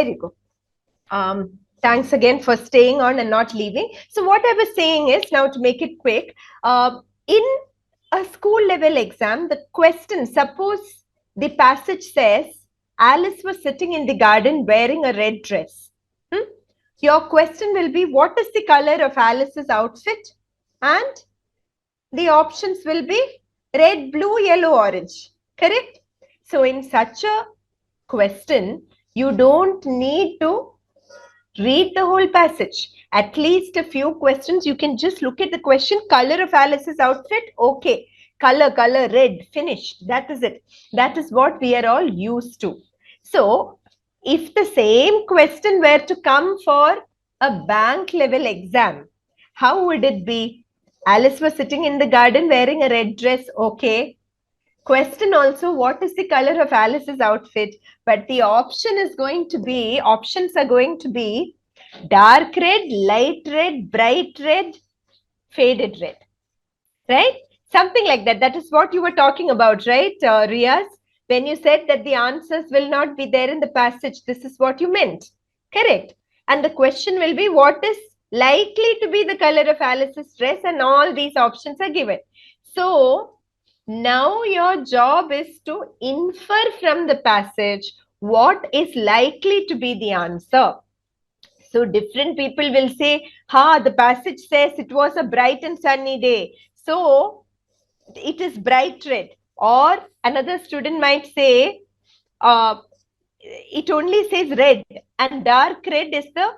There you go. Thanks again for staying on and not leaving. So what I was saying is, now to make it quick, in a school level exam, the question, suppose the passage says, Alice was sitting in the garden wearing a red dress. Your question will be, what is the color of Alice's outfit? And the options will be red, blue, yellow, orange. Correct? So in such a question, you don't need to read the whole passage. At least a few questions, you can just look at the question, color of Alice's outfit, okay. Color, red, finished. That is it. That is what we are all used to. So, if the same question were to come for a bank level exam, how would it be? Alice was sitting in the garden wearing a red dress, okay. Question also, what is the color of Alice's outfit? But the options are going to be dark red, light red, bright red, faded red, right? Something like that. That is what you were talking about, right, Riaz? When you said that the answers will not be there in the passage, this is what you meant. Correct. And the question will be, what is likely to be the color of Alice's dress? And all these options are given. So, now your job is to infer from the passage what is likely to be the answer. So different people will say, the passage says it was a bright and sunny day, so it is bright red. Or another student might say, it only says red and dark red is the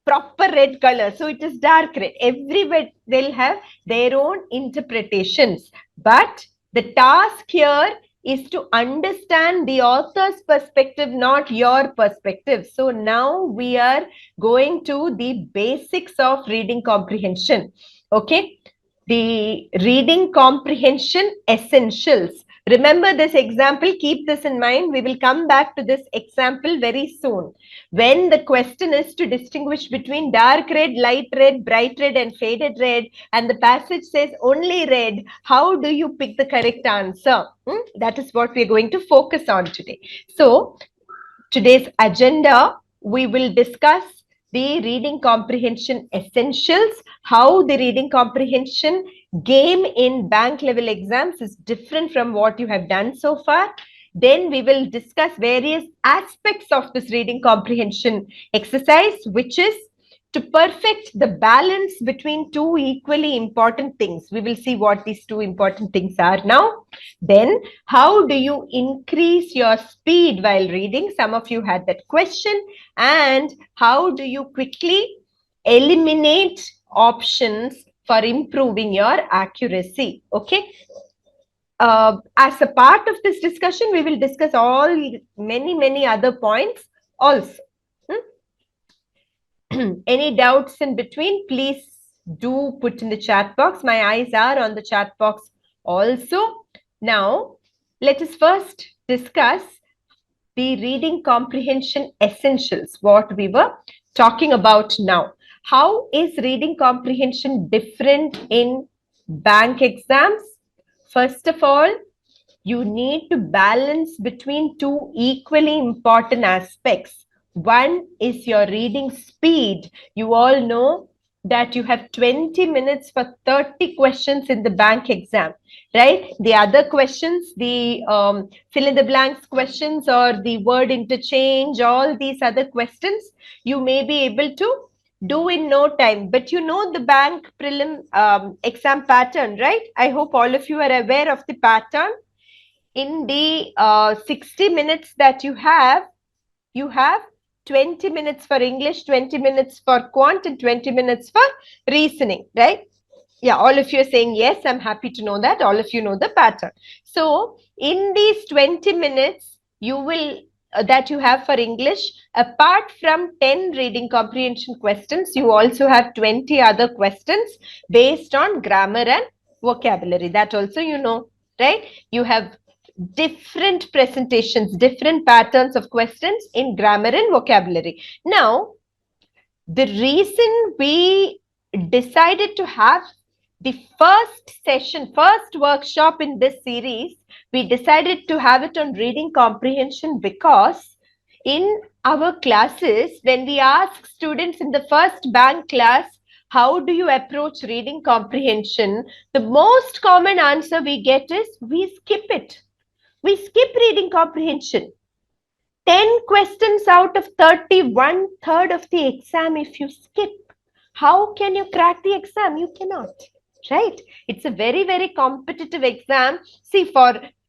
proper red color, so it is dark red. Everybody will have their own interpretations, but the task here is to understand the author's perspective, not your perspective. So now we are going to the basics of reading comprehension. Okay, the reading comprehension essentials. Remember this example, keep this in mind. We will come back to this example very soon. When the question is to distinguish between dark red, light red, bright red and faded red, and the passage says only red, how do you pick the correct answer? That is what we are going to focus on today. So, today's agenda, we will discuss the reading comprehension essentials, how the reading comprehension game in bank level exams is different from what you have done so far. Then we will discuss various aspects of this reading comprehension exercise, which is to perfect the balance between two equally important things. We will see what these two important things are now. Then, how do you increase your speed while reading? Some of you had that question. And how do you quickly eliminate options for improving your accuracy? Okay. As a part of this discussion, we will discuss many other points also. Any doubts in between, please do put in the chat box. My eyes are on the chat box also. Now, let us first discuss the reading comprehension essentials, what we were talking about now. How is reading comprehension different in bank exams? First of all, you need to balance between two equally important aspects. One is your reading speed. You all know that you have 20 minutes for 30 questions in the bank exam, right? The other questions, the fill in the blanks questions or the word interchange, all these other questions, you may be able to do in no time. But you know the bank prelim exam pattern, right? I hope all of you are aware of the pattern. In the 60 minutes that you have 20 minutes for English, 20 minutes for quant, and 20 minutes for reasoning, right? Yeah, all of you are saying yes. I'm happy to know that. All of you know the pattern. So, in these 20 minutes, you will that you have for English, apart from 10 reading comprehension questions, you also have 20 other questions based on grammar and vocabulary. That also you know, right? You have different presentations, different patterns of questions in grammar and vocabulary. Now, the reason we decided to have the first workshop in this series, we decided to have it on reading comprehension because in our classes, when we ask students in the first bank class, how do you approach reading comprehension? The most common answer we get is we skip it. We skip reading comprehension. 10 questions out of 30, 1/3 of the exam, if you skip, how can you crack the exam? You cannot, right? It's a very, very competitive exam. See,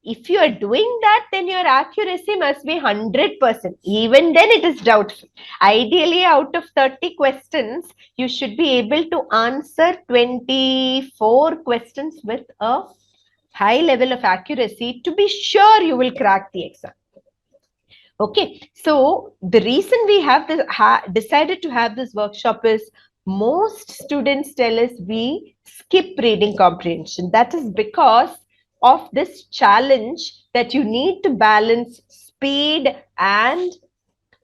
if you are doing that, then your accuracy must be 100%. Even then, it is doubtful. Ideally, out of 30 questions, you should be able to answer 24 questions with a high level of accuracy to be sure you will crack the exam. Okay, so the reason we have this decided to have this workshop is most students tell us we skip reading comprehension. That is because of this challenge that you need to balance speed and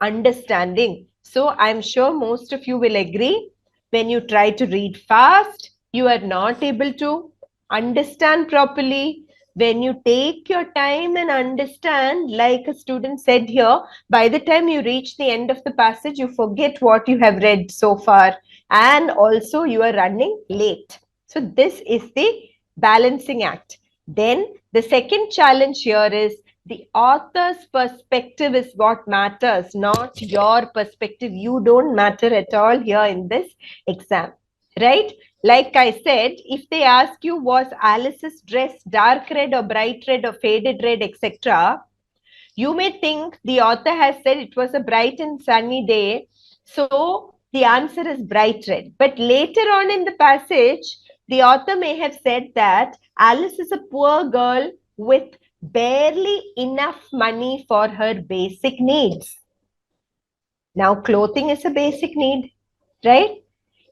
understanding. So I'm sure most of you will agree, when you try to read fast, you are not able to understand properly. When you take your time and understand, like a student said here, by the time you reach the end of the passage, you forget what you have read so far, and also you are running late. So this is the balancing act. Then the second challenge here is the author's perspective is what matters, not your perspective. You don't matter at all here in this exam, right? Like I said, if they ask you, was Alice's dress dark red or bright red or faded red, etc., you may think the author has said it was a bright and sunny day, so the answer is bright red. But later on in the passage, the author may have said that Alice is a poor girl with barely enough money for her basic needs. Now, clothing is a basic need, right?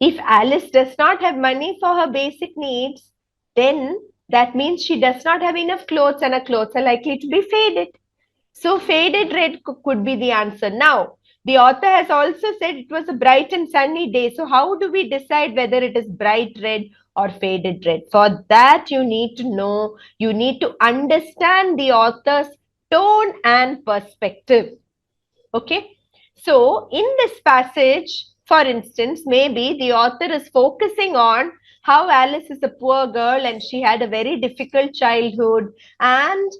If Alice does not have money for her basic needs, then that means she does not have enough clothes, and her clothes are likely to be faded. So faded red could be the answer. Now, the author has also said it was a bright and sunny day. So how do we decide whether it is bright red or faded red? For that, you need to know, you need to understand the author's tone and perspective. Okay. So in this passage, for instance, maybe the author is focusing on how Alice is a poor girl and she had a very difficult childhood, and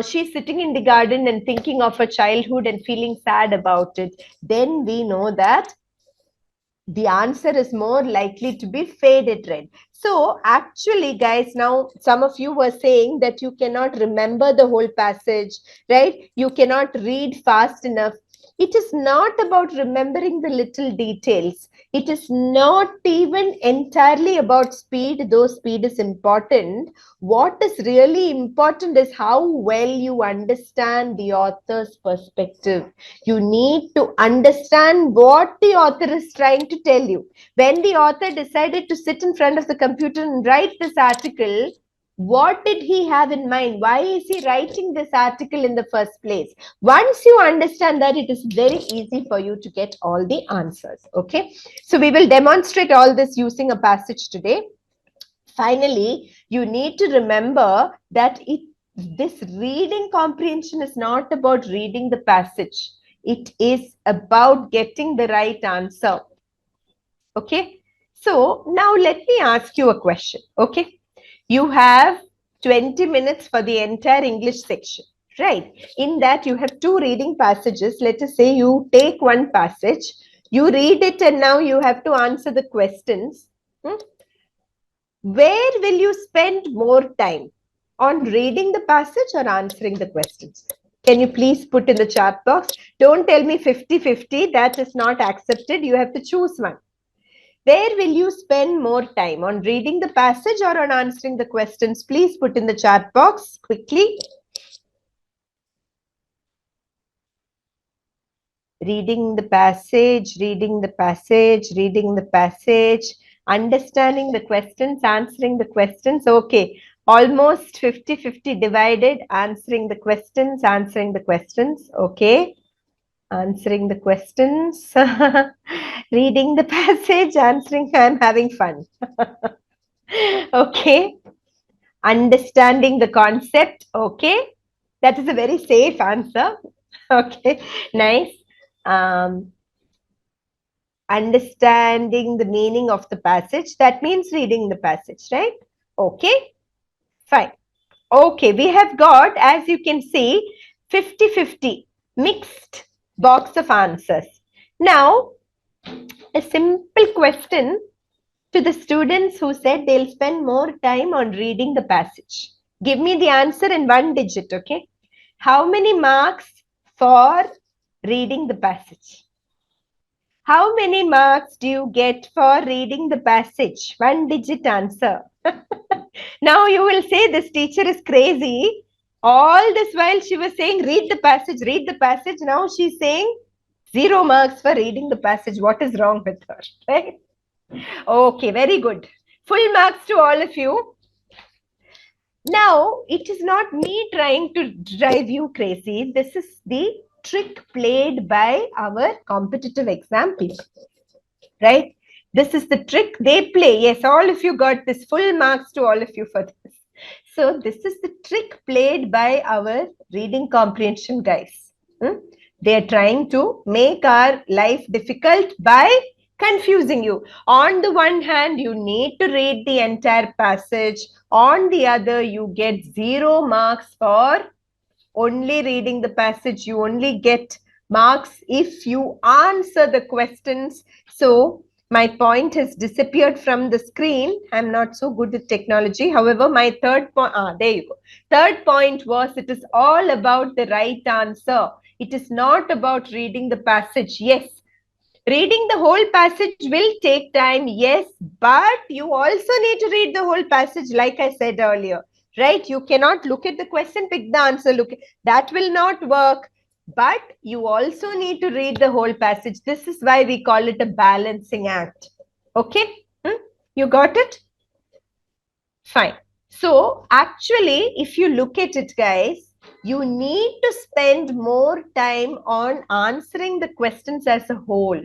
she's sitting in the garden and thinking of her childhood and feeling sad about it. Then we know that the answer is more likely to be faded red. So actually, guys, now some of you were saying that you cannot remember the whole passage, right? You cannot read fast enough. It is not about remembering the little details. It is not even entirely about speed, though speed is important. What is really important is how well you understand the author's perspective. You need to understand what the author is trying to tell you. When the author decided to sit in front of the computer and write this article, what did he have in mind? Why is he writing this article in the first place? Once you understand that, it is very easy for you to get all the answers. Okay, so we will demonstrate all this using a passage today. Finally, you need to remember that this reading comprehension is not about reading the passage. It is about getting the right answer. Okay, so now let me ask you a question. Okay, you have 20 minutes for the entire English section, right? In that you have two reading passages. Let us say you take one passage, you read it, and now you have to answer the questions. Where will you spend more time? On reading the passage or answering the questions? Can you please put in the chat box? Don't tell me 50-50. That is not accepted. You have to choose one. Where will you spend more time? On reading the passage or on answering the questions? Please put in the chat box quickly. Reading the passage, reading the passage, reading the passage, understanding the questions, answering the questions. Okay, almost 50-50 divided. Answering the questions, answering the questions. Okay, answering the questions. Reading the passage, answering. I'm having fun. Okay, understanding the concept. Okay, that is a very safe answer. Okay, nice. Understanding the meaning of the passage. That means reading the passage, right? Okay, fine. Okay, we have got, as you can see, 50-50 mixed box of answers. Now, a simple question to the students who said they'll spend more time on reading the passage. Give me the answer in one digit, okay? How many marks for reading the passage? How many marks do you get for reading the passage? One digit answer. Now you will say this teacher is crazy. All this while she was saying, read the passage, read the passage. Now she's saying 0 marks for reading the passage. What is wrong with her? Right? Okay, very good. Full marks to all of you. Now, it is not me trying to drive you crazy. This is the trick played by our competitive exam people. Right? This is the trick they play. Yes, all of you got this. Full marks to all of you for this. So, this is the trick played by our reading comprehension guys. They are trying to make our life difficult by confusing you. On the one hand, you need to read the entire passage. On the other, you get 0 marks for only reading the passage. You only get marks if you answer the questions. So, my point has disappeared from the screen. I'm not so good with technology. However, my third point, there you go. Third point was it is all about the right answer. It is not about reading the passage. Yes, reading the whole passage will take time, yes, but you also need to read the whole passage like I said earlier, right? You cannot look at the question, pick the answer, that will not work, but you also need to read the whole passage. This is why we call it a balancing act. Okay? You got it? Fine. So, actually, if you look at it, guys, you need to spend more time on answering the questions as a whole.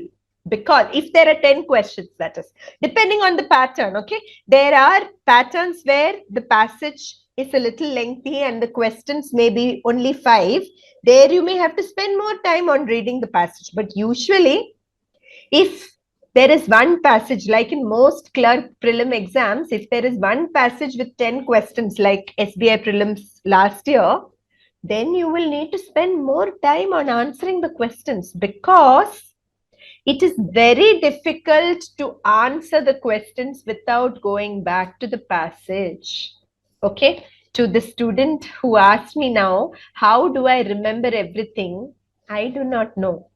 Because if there are 10 questions, that is, depending on the pattern, okay? There are patterns where the passage is a little lengthy and the questions may be only 5. There you may have to spend more time on reading the passage. But usually, if there is one passage, like in most clerk prelim exams, if there is one passage with 10 questions, like SBI prelims last year, then you will need to spend more time on answering the questions because it is very difficult to answer the questions without going back to the passage. Okay? To the student who asked me now, how do I remember everything? I do not know.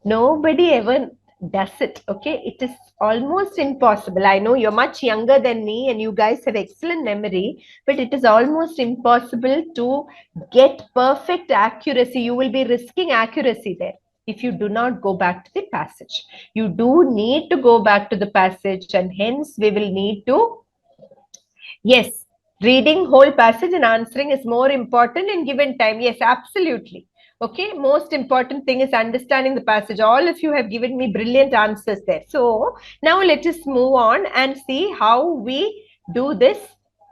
Nobody ever does it. Okay? It is almost impossible. I know you're much younger than me and you guys have excellent memory, but it is almost impossible to get perfect accuracy. You will be risking accuracy there if you do not go back to the passage. You do need to go back to the passage and hence we will need to, yes, reading whole passage and answering is more important in given time. Yes, absolutely. Okay, most important thing is understanding the passage. All of you have given me brilliant answers there. So now let us move on and see how we do this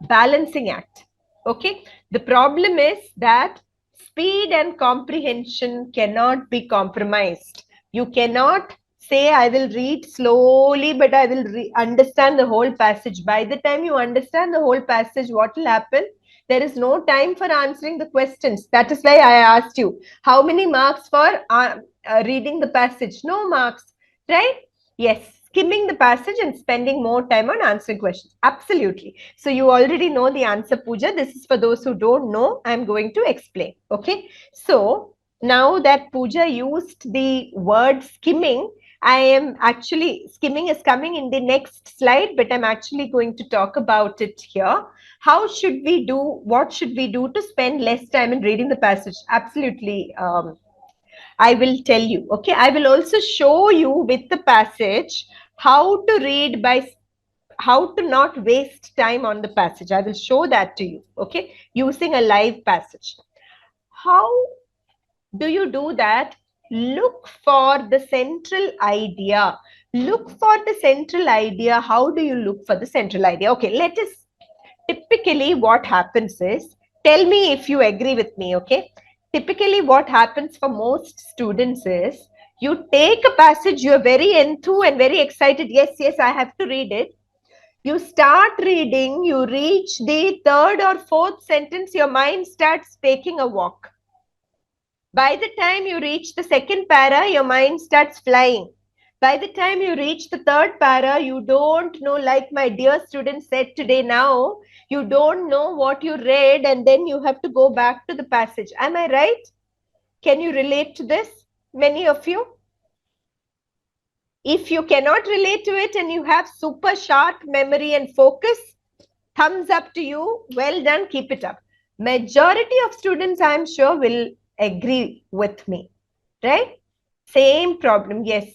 balancing act. Okay, the problem is that speed and comprehension cannot be compromised. You cannot say, I will read slowly, but I will understand the whole passage. By the time you understand the whole passage, what will happen? There is no time for answering the questions. That is why I asked you, how many marks for reading the passage? No marks, right? Yes, skimming the passage and spending more time on answering questions. Absolutely. So you already know the answer, Pooja. This is for those who don't know. I'm going to explain. Okay. So now that Pooja used the word skimming, I am actually, skimming is coming in the next slide, but I'm actually going to talk about it here. How should we do, what should we do to spend less time in reading the passage? Absolutely. I will tell you. Okay. I will also show you with the passage how to read by, how to not waste time on the passage. I will show that to you. Okay. Using a live passage. How do you do that? Look for the central idea. Look for the central idea. How do you look for the central idea? Okay, let us, typically what happens is, tell me if you agree with me, okay? Typically what happens for most students is, You take a passage, you're very enthused and very excited. Yes, yes, I have to read it. You start reading, you reach the third or fourth sentence, your mind starts taking a walk. By the time you reach the second para, your mind starts flying. By the time you reach the third para, you don't know, like my dear student said today now, you don't know what you read and then you have to go back to the passage. Am I right? Can you relate to this, many of you? If you cannot relate to it and you have super sharp memory and focus, thumbs up to you. Well done. Keep it up. Majority of students, I am sure, will agree with me. Right? Same problem. Yes.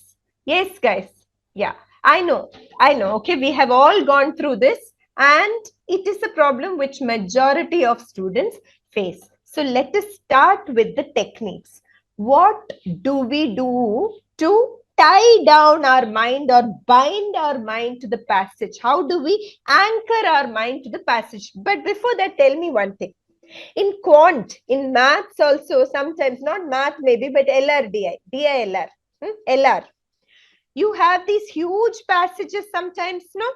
Yes, guys. Yeah. I know. Okay. We have all gone through this and it is a problem which majority of students face. So let us start with the techniques. What do we do to tie down our mind or bind our mind to the passage? How do we anchor our mind to the passage? But before that, tell me one thing. In quant, in maths also, sometimes, not math maybe, but LRDI, DILR, LR. You have these huge passages sometimes, no?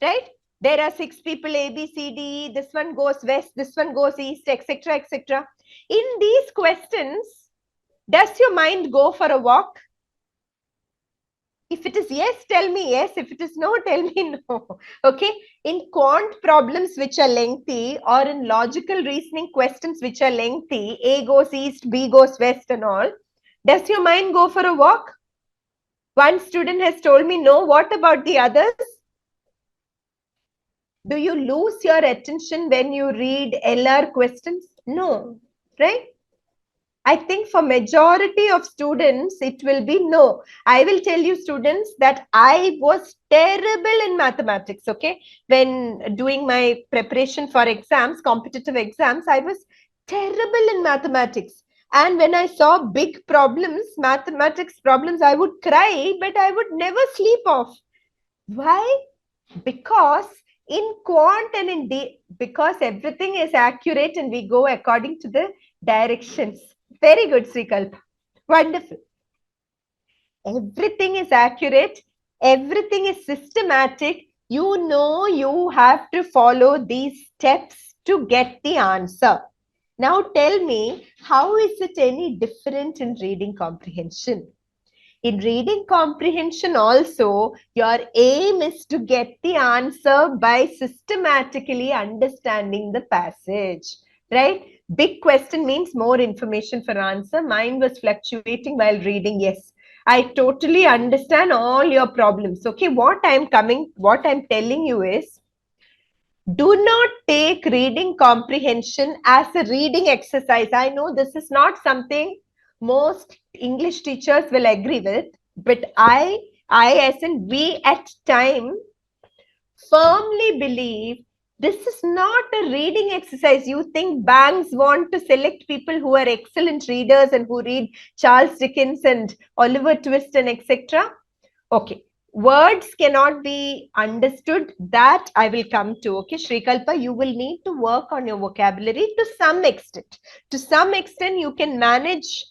Right? There are 6 people, A, B, C, D, this one goes west, this one goes east, etc., etc. In these questions, does your mind go for a walk? If it is yes, tell me yes. If it is no, tell me no. Okay. In quant problems which are lengthy or in logical reasoning questions which are lengthy, A goes east, B goes west and all, does your mind go for a walk? One student has told me no. What about the others? Do you lose your attention when you read LR questions? No. Right? I think for majority of students, it will be no. I will tell you students that I was terrible in mathematics, okay? When doing my preparation for exams, competitive exams, I was terrible in mathematics. And when I saw big problems, mathematics problems, I would cry, but I would never sleep off. Why? Because in quant and in because everything is accurate and we go according to the directions. Very good, Srikalpa. Wonderful. Everything is accurate. Everything is systematic. You know you have to follow these steps to get the answer. Now tell me, how is it any different in reading comprehension? In reading comprehension also, your aim is to get the answer by systematically understanding the passage, right? Big question means more information for answer. Mine was fluctuating while reading. Yes, I totally understand all your problems. Okay, what I'm telling you is, do not take reading comprehension as a reading exercise. I know this is not something most English teachers will agree with, but I as in we at time firmly believe this is not a reading exercise. You think banks want to select people who are excellent readers and who read Charles Dickens and Oliver Twist and etc. Okay. Words cannot be understood. That I will come to. Okay, Srikalpa, you will need to work on your vocabulary to some extent. To some extent, you can manage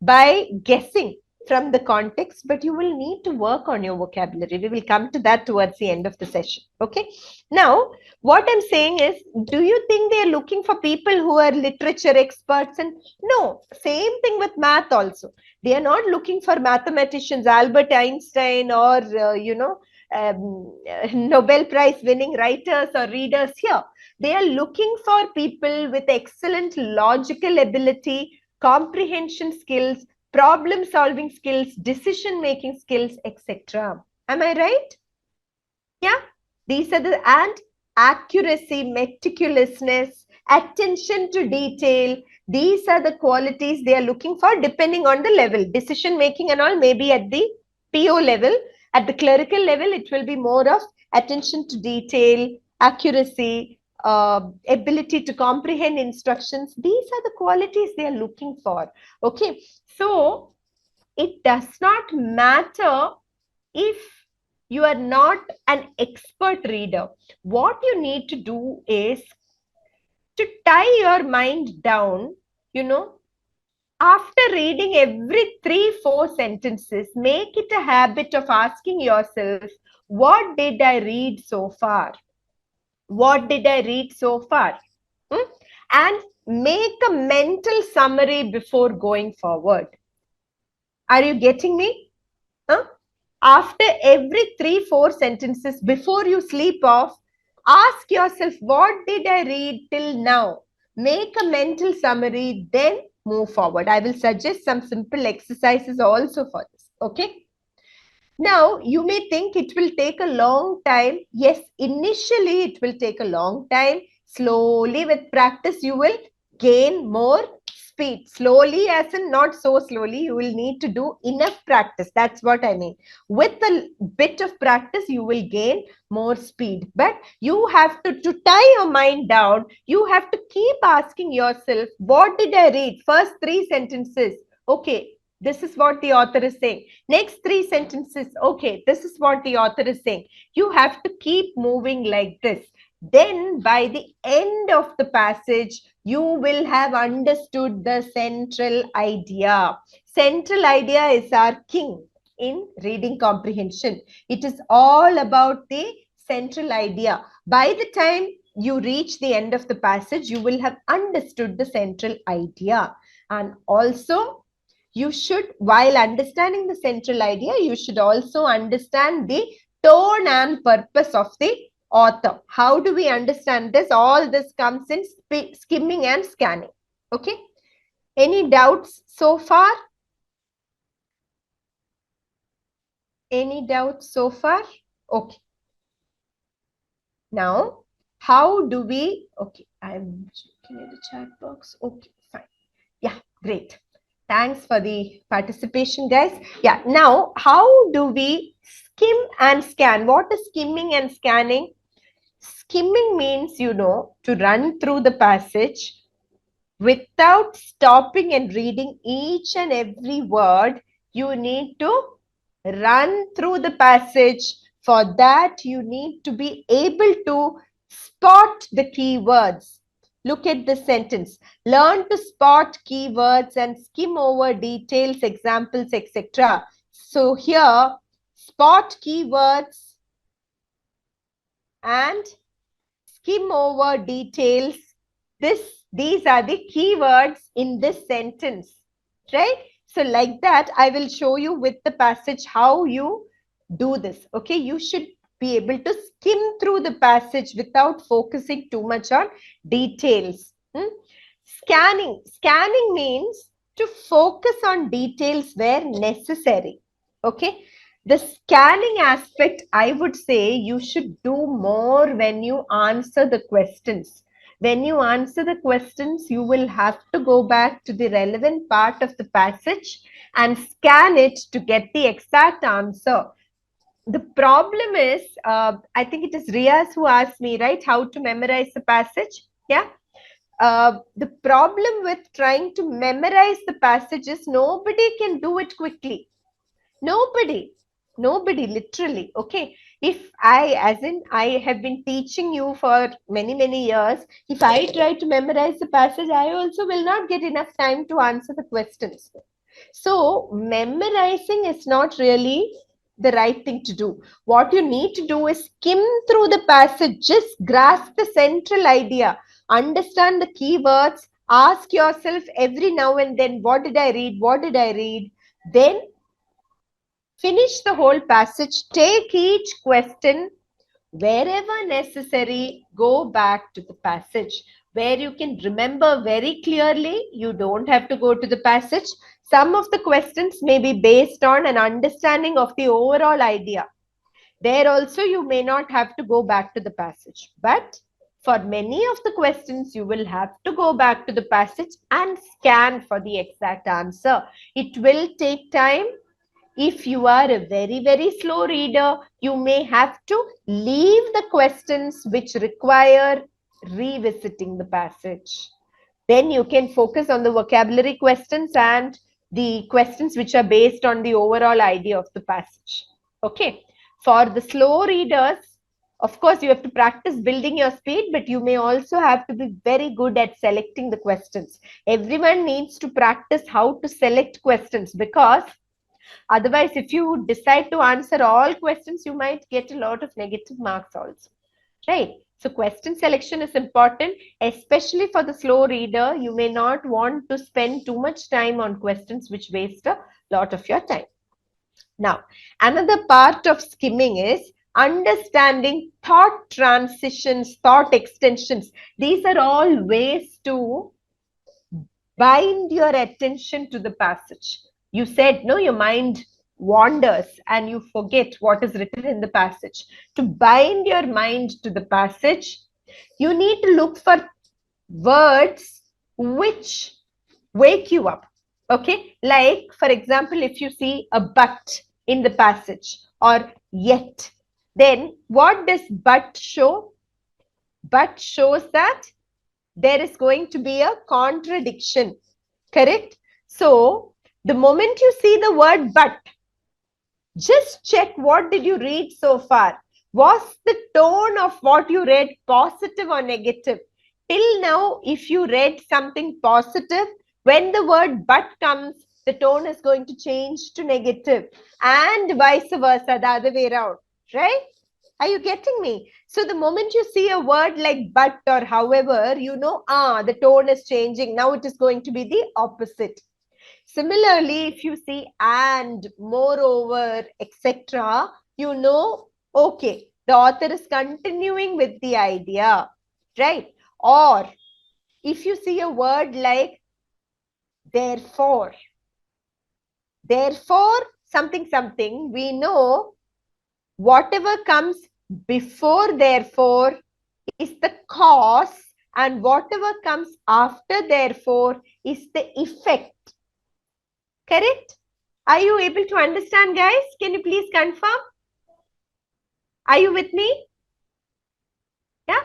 by guessing from the context, but you will need to work on your vocabulary. We will come to that towards the end of the session. Okay. Now, what I'm saying is, do you think they're looking for people who are literature experts? And no, same thing with math also. They are not looking for mathematicians, Albert Einstein or, Nobel Prize winning writers or readers here. They are looking for people with excellent logical ability, comprehension skills, problem solving skills, decision making skills, etc. Am I right? Yeah. These are the, and accuracy, meticulousness, attention to detail. These are the qualities they are looking for depending on the level. Decision making and all maybe at the PO level. At the clerical level, it will be more of attention to detail, accuracy, ability to comprehend instructions. These are the qualities they are looking for. Okay. So it does not matter if you are not an expert reader. What you need to do is to tie your mind down, After reading every 3-4 sentences, make it a habit of asking yourself, what did I read so far? What did I read so far? And make a mental summary before going forward. Are you getting me? After every 3-4 sentences, before you sleep off, ask yourself, what did I read till now? Make a mental summary, then move forward. I will suggest some simple exercises also for this. Okay. Now, you may think it will take a long time. Yes, initially it will take a long time. Slowly with practice, you will gain more speed. Slowly as in not so slowly, you will need to do enough practice. That's what I mean. With a bit of practice, you will gain more speed. But you have to tie your mind down. You have to keep asking yourself, what did I read? First 3 sentences. Okay. This is what the author is saying. Next 3 sentences. Okay, this is what the author is saying. You have to keep moving like this. Then by the end of the passage, you will have understood the central idea. Central idea is our king in reading comprehension. It is all about the central idea. By the time you reach the end of the passage, you will have understood the central idea. And also, you should, while understanding the central idea, you should also understand the tone and purpose of the author. How do we understand this? All this comes in skimming and scanning. Okay. Any doubts so far? Any doubts so far? Okay. Now, how do we, okay, I'm checking in the chat box. Okay, fine. Yeah, great. Thanks for the participation, guys. Yeah, now, how do we skim and scan? What is skimming and scanning? Skimming means, to run through the passage without stopping and reading each and every word. You need to run through the passage. For that, you need to be able to spot the keywords. Look at the sentence. Learn to spot keywords and skim over details, examples, etc. So here, spot keywords and skim over details. These are the keywords in this sentence, right? So like that, I will show you with the passage how you do this. Okay, you should be able to skim through the passage without focusing too much on details. Scanning means to focus on details where necessary. Okay, the scanning aspect, I would say you should do more when you answer the questions. When you answer the questions, you will have to go back to the relevant part of the passage and scan it to get the exact answer. The problem is, I think it is Riaz who asked me, right, how to memorize the passage. Yeah. The problem with trying to memorize the passage is nobody can do it quickly. Nobody, literally. Okay. If I have been teaching you for many years, if I try to memorize the passage, I also will not get enough time to answer the questions. So memorizing is not really the right thing to do. What you need to do is skim through the passage, just grasp the central idea, understand the keywords, ask yourself every now and then, what did I read? What did I read? Then finish the whole passage, take each question, wherever necessary, go back to the passage. Where you can remember very clearly, you don't have to go to the passage. Some of the questions may be based on an understanding of the overall idea. There also, you may not have to go back to the passage. But for many of the questions, you will have to go back to the passage and scan for the exact answer. It will take time. If you are a very slow reader, you may have to leave the questions which require revisiting the passage. Then you can focus on the vocabulary questions and the questions which are based on the overall idea of the passage. Okay. For the slow readers, Of course, you have to practice building your speed, but you may also have to be very good at selecting the questions. Everyone needs to practice how to select questions, because otherwise, if you decide to answer all questions, you might get a lot of negative marks also, right? So question selection is important, especially for the slow reader. You may not want to spend too much time on questions which waste a lot of your time. Now, another part of skimming is understanding thought transitions, thought extensions. These are all ways to bind your attention to the passage. You said, no, your mind wanders and you forget what is written in the passage. To bind your mind to the passage, you need to look for words which wake you up. Okay, like for example, if you see a but in the passage or yet, then what does but show? But shows that there is going to be a contradiction, correct? So the moment you see the word but, just check what did you read so far. Was the tone of what you read positive or negative? Till now, if you read something positive, when the word but comes, the tone is going to change to negative, and vice versa, the other way around, right? Are you getting me? So the moment you see a word like but or however, you know, the tone is changing. Now it is going to be the opposite. Similarly, if you see and, moreover, etc., you know, okay, the author is continuing with the idea, right? Or if you see a word like therefore, something, something, we know whatever comes before therefore is the cause, and whatever comes after therefore is the effect. Correct? Are you able to understand, guys? Can you please confirm? Are you with me? Yeah?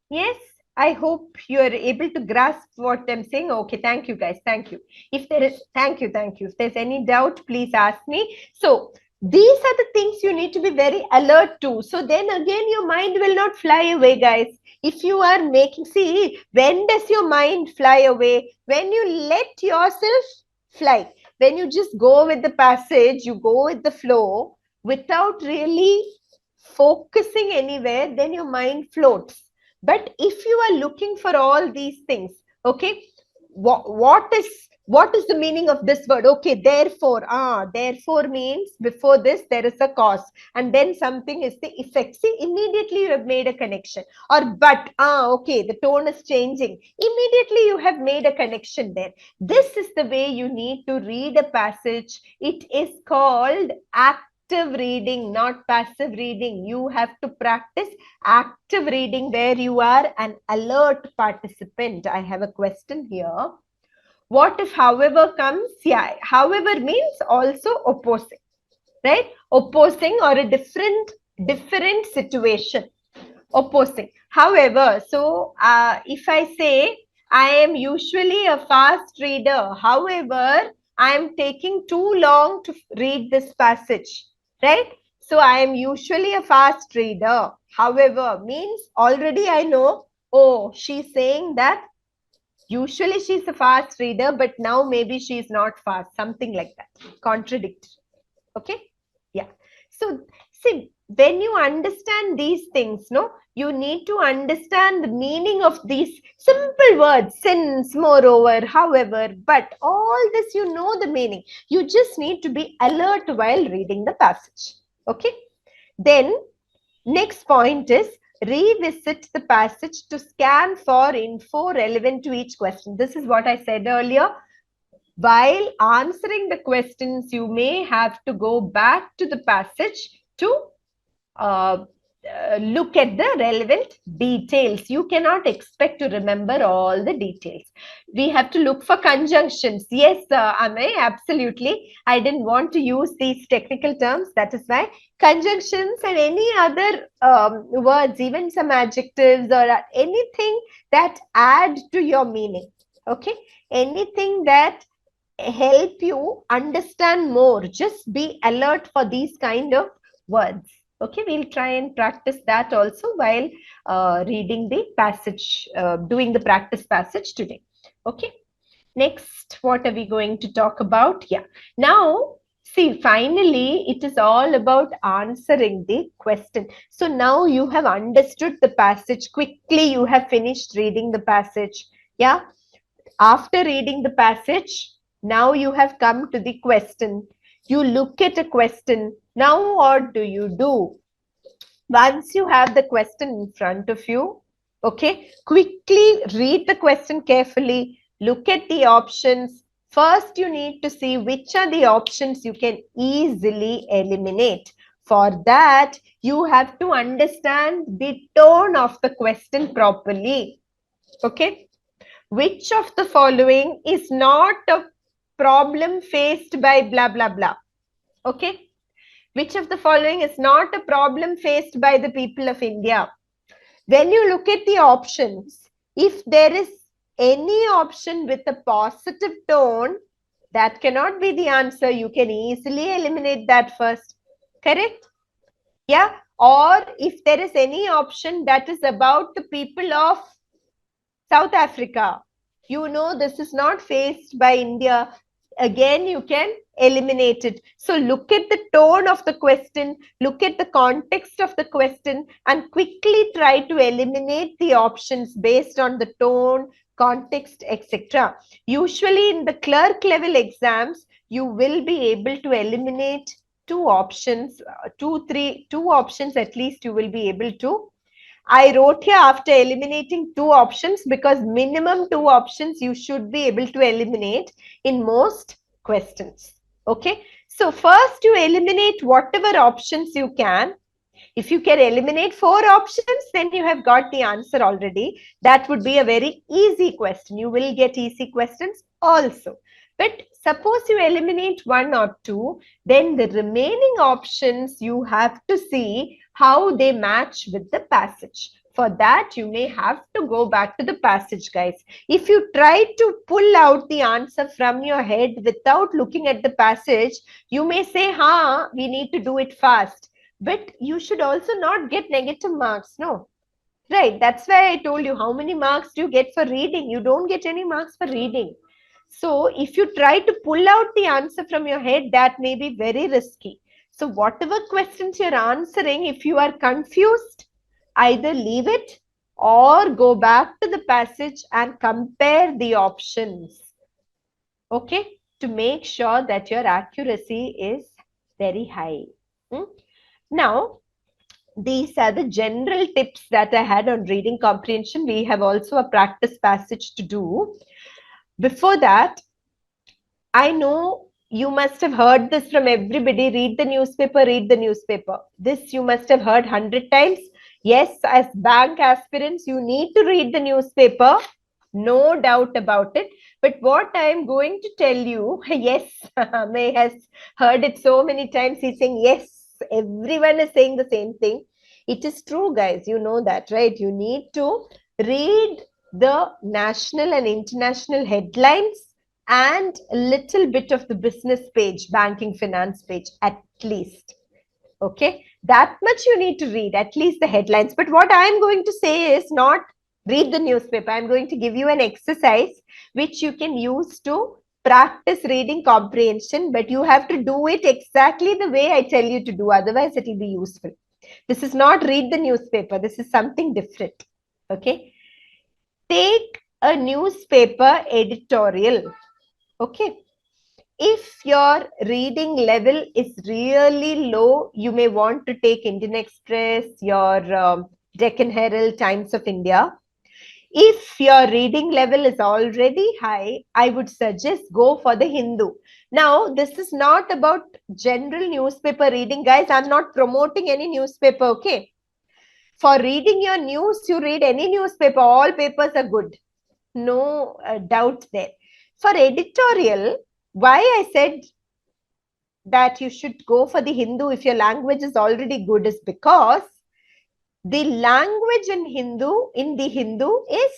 Yes? I hope you are able to grasp what I'm saying. Okay, thank you, guys. Thank you. If there is, thank you. If there's any doubt, please ask me. So, these are the things you need to be very alert to. So then again, your mind will not fly away, guys. If you are making, see, when does your mind fly away? When you let yourself fly. When you just go with the passage, you go with the flow without really focusing anywhere, then your mind floats. But if you are looking for all these things, okay, what is the meaning of this word? Okay, therefore, therefore means before this there is a cause, and then something is the effect. See, immediately you have made a connection. Or but, okay, the tone is changing. Immediately you have made a connection there. This is the way you need to read a passage. It is called active reading, not passive reading. You have to practice active reading where you are an alert participant. I have a question here. What if however comes? Yeah, however means also opposing, right? Opposing or a different situation. Opposing. However, so if I say I am usually a fast reader, however, I am taking too long to read this passage, right? So I am usually a fast reader. However, means already I know, oh, she's saying that usually she's a fast reader, but now maybe she's not fast, something like that. Contradictory. Okay? Yeah. So, see, when you understand these things, no, you need to understand the meaning of these simple words, since, moreover, however, but all this, you know the meaning. You just need to be alert while reading the passage. Okay? Then, next point is revisit the passage to scan for info relevant to each question. This is what I said earlier. While answering the questions, you may have to go back to the passage to look at the relevant details. You cannot expect to remember all the details. We have to look for conjunctions. Yes, Amay, absolutely. I didn't want to use these technical terms. That is why conjunctions and any other words, even some adjectives or anything that add to your meaning. Okay, anything that help you understand more. Just be alert for these kind of words. Okay, we'll try and practice that also while reading the passage, doing the practice passage today. Okay, next, what are we going to talk about? Yeah, now see, finally, it is all about answering the question. So now you have understood the passage quickly, you have finished reading the passage. Yeah, after reading the passage, now you have come to the question. You look at a question. Now what do you do? Once you have the question in front of you, okay, quickly read the question carefully. Look at the options. First, you need to see which are the options you can easily eliminate. For that, you have to understand the tone of the question properly. Okay. Which of the following is not a problem faced by blah, blah, blah? Okay. Which of the following is not a problem faced by the people of India? When you look at the options, if there is any option with a positive tone, that cannot be the answer. You can easily eliminate that first. Correct? Yeah. Or if there is any option that is about the people of South Africa, you know this is not faced by India, again you can eliminate it. So look at the tone of the question, look at the context of the question, and quickly try to eliminate the options based on the tone, context, etc. Usually in the clerk level exams, you will be able to eliminate two options, two options at least you will be able to. I wrote here after eliminating two options because minimum two options you should be able to eliminate in most questions. Okay. So first you eliminate whatever options you can. If you can eliminate four options, then you have got the answer already. That would be a very easy question. You will get easy questions also. But suppose you eliminate one or two, then the remaining options you have to see how they match with the passage. For that, you may have to go back to the passage, guys. If you try to pull out the answer from your head without looking at the passage, you may say, we need to do it fast. But you should also not get negative marks, no? Right, that's why I told you how many marks do you get for reading? You don't get any marks for reading. So if you try to pull out the answer from your head, that may be very risky. So whatever questions you're answering, if you are confused, either leave it or go back to the passage and compare the options. Okay, to make sure that your accuracy is very high. Now, these are the general tips that I had on reading comprehension. We have also a practice passage to do. Before that, I know you must have heard this from everybody. Read the newspaper, read the newspaper. This you must have heard 100 times. Yes, as bank aspirants, you need to read the newspaper. No doubt about it. But what I am going to tell you, yes, May has heard it so many times. He's saying, yes, everyone is saying the same thing. It is true, guys. You know that, right? You need to read the national and international headlines and a little bit of the business page, banking finance page, at least. Okay, that much you need to read, at least the headlines. But what I am going to say is not read the newspaper. I'm going to give you an exercise which you can use to practice reading comprehension, but you have to do it exactly the way I tell you to do. Otherwise, it will be useful. This is not read the newspaper. This is something different. Okay. Take a newspaper editorial. Okay. If your reading level is really low, you may want to take Indian Express, your Deccan Herald, Times of India. If your reading level is already high, I would suggest go for the Hindu. Now, this is not about general newspaper reading, guys. I'm not promoting any newspaper, okay? For reading your news, you read any newspaper. All papers are good. No doubt there. For editorial, why I said that you should go for the Hindu if your language is already good is because the language in the Hindu is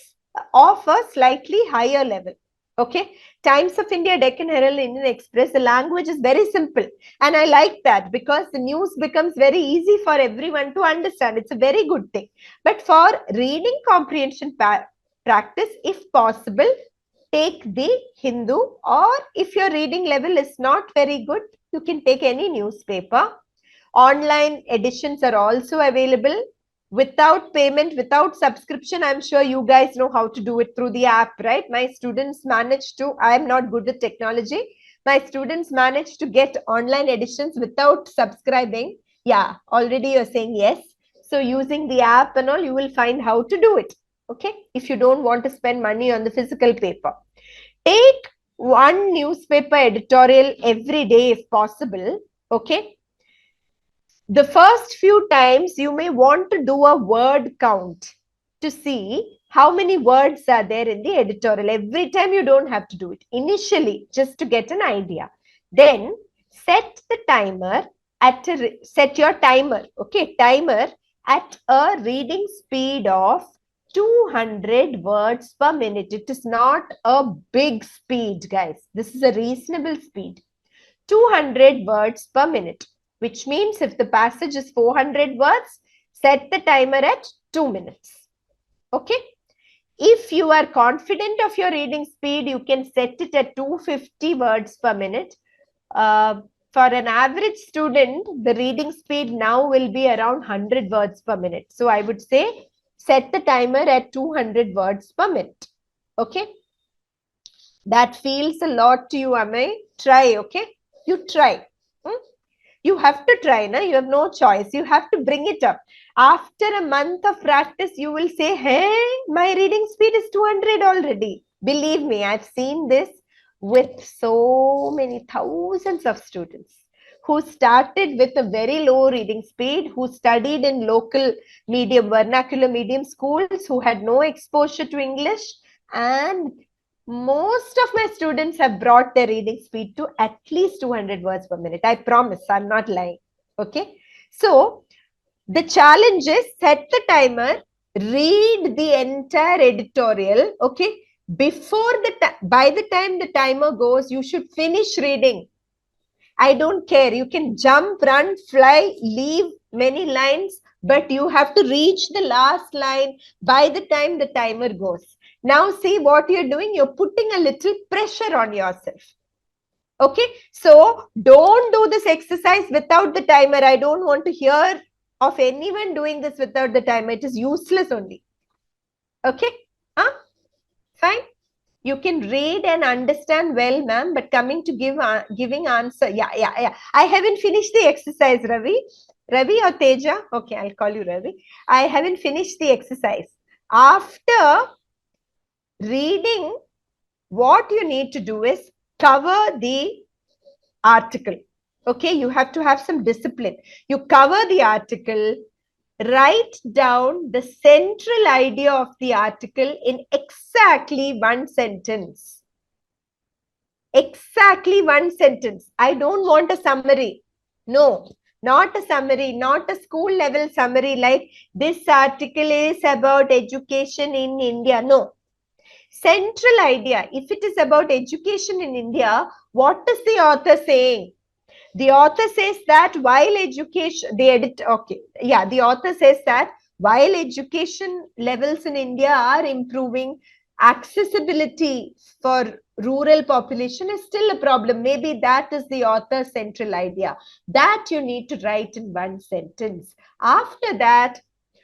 of a slightly higher level. Okay, Times of India, Deccan Herald, Indian Express, the language is very simple. And I like that because the news becomes very easy for everyone to understand. It's a very good thing. But for reading comprehension practice, if possible, take the Hindu, or if your reading level is not very good, you can take any newspaper. Online editions are also available without payment, without subscription. I'm sure you guys know how to do it through the app, right? My students managed to, I'm not good at technology. My students managed to get online editions without subscribing. Yeah, already you're saying yes. So using the app and all, you will find how to do it. Okay, if you don't want to spend money on the physical paper. Take one newspaper editorial every day if possible. Okay, the first few times you may want to do a word count to see how many words are there in the editorial. Every time you don't have to do it. Initially, just to get an idea. Then set the timer at set your timer, okay, timer at a reading speed of 200 words per minute. It is not a big speed, guys. This is a reasonable speed. 200 words per minute, which means if the passage is 400 words, set the timer at 2 minutes. Okay. If you are confident of your reading speed, you can set it at 250 words per minute. For an average student, the reading speed now will be around 100 words per minute. So I would say set the timer at 200 words per minute. Okay. That feels a lot to you, Amay. Try, okay? You try. You have to try, na? You have no choice. You have to bring it up. After a month of practice, you will say, hey, my reading speed is 200 already. Believe me, I've seen this with so many thousands of students who started with a very low reading speed, who studied in local medium, vernacular medium schools, who had no exposure to English, and most of my students have brought their reading speed to at least 200 words per minute. I promise, I'm not lying. Okay. So the challenge is set the timer, read the entire editorial. Okay. Before by the time the timer goes, you should finish reading. I don't care. You can jump, run, fly, leave many lines, but you have to reach the last line by the time the timer goes. Now see what you're doing. You're putting a little pressure on yourself. Okay. So don't do this exercise without the timer. I don't want to hear of anyone doing this without the timer. It is useless only. Okay. Huh? Fine. You can read and understand well, ma'am, but coming to giving answer. Yeah. I haven't finished the exercise, Ravi. Ravi or Teja? Okay, I'll call you Ravi. I haven't finished the exercise. After reading, what you need to do is cover the article. Okay, you have to have some discipline. You cover the article, write down the central idea of the article in exactly one sentence. Exactly one sentence. I don't want a summary. No, not a summary, not a school level summary like this article is about education in India. No. Central idea. If it is about education in India, what is the author saying? The author says that while education, the author says that while education levels in India are improving, accessibility for rural population is still a problem. Maybe that is the author's central idea. That you need to write in one sentence. After that,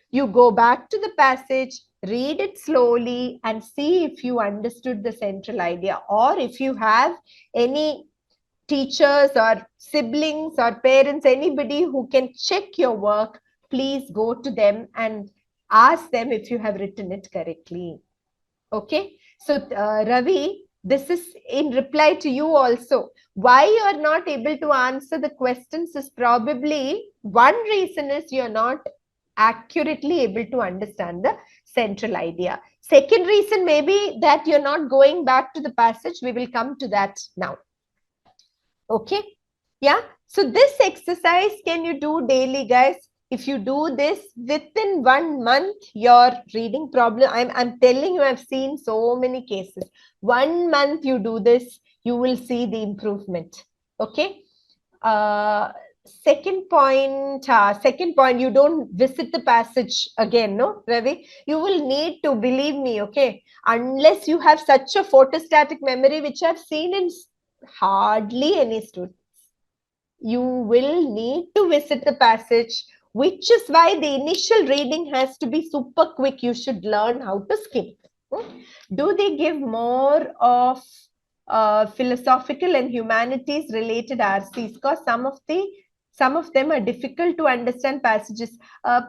you go back to the passage, read it slowly and see if you understood the central idea, or if you have any teachers or siblings or parents, anybody who can check your work, please go to them and ask them if you have written it correctly. Okay. So Ravi, this is in reply to you also. Why you are not able to answer the questions is probably one reason is you're not accurately able to understand the central idea. Second reason may be that you're not going back to the passage. We will come to that now. Okay. Yeah. So this exercise can you do daily, guys? If you do this within 1 month, your reading problem, I'm telling you, I've seen so many cases. 1 month you do this, you will see the improvement. Okay. Second point, you don't visit the passage again, no, Ravi? You will need to, believe me, okay? Unless you have such a photostatic memory, which I've seen in hardly any students. You will need to visit the passage, which is why the initial reading has to be super quick. You should learn how to skim. Do they give more of philosophical and humanities related RCs? Because some of them are difficult to understand passages.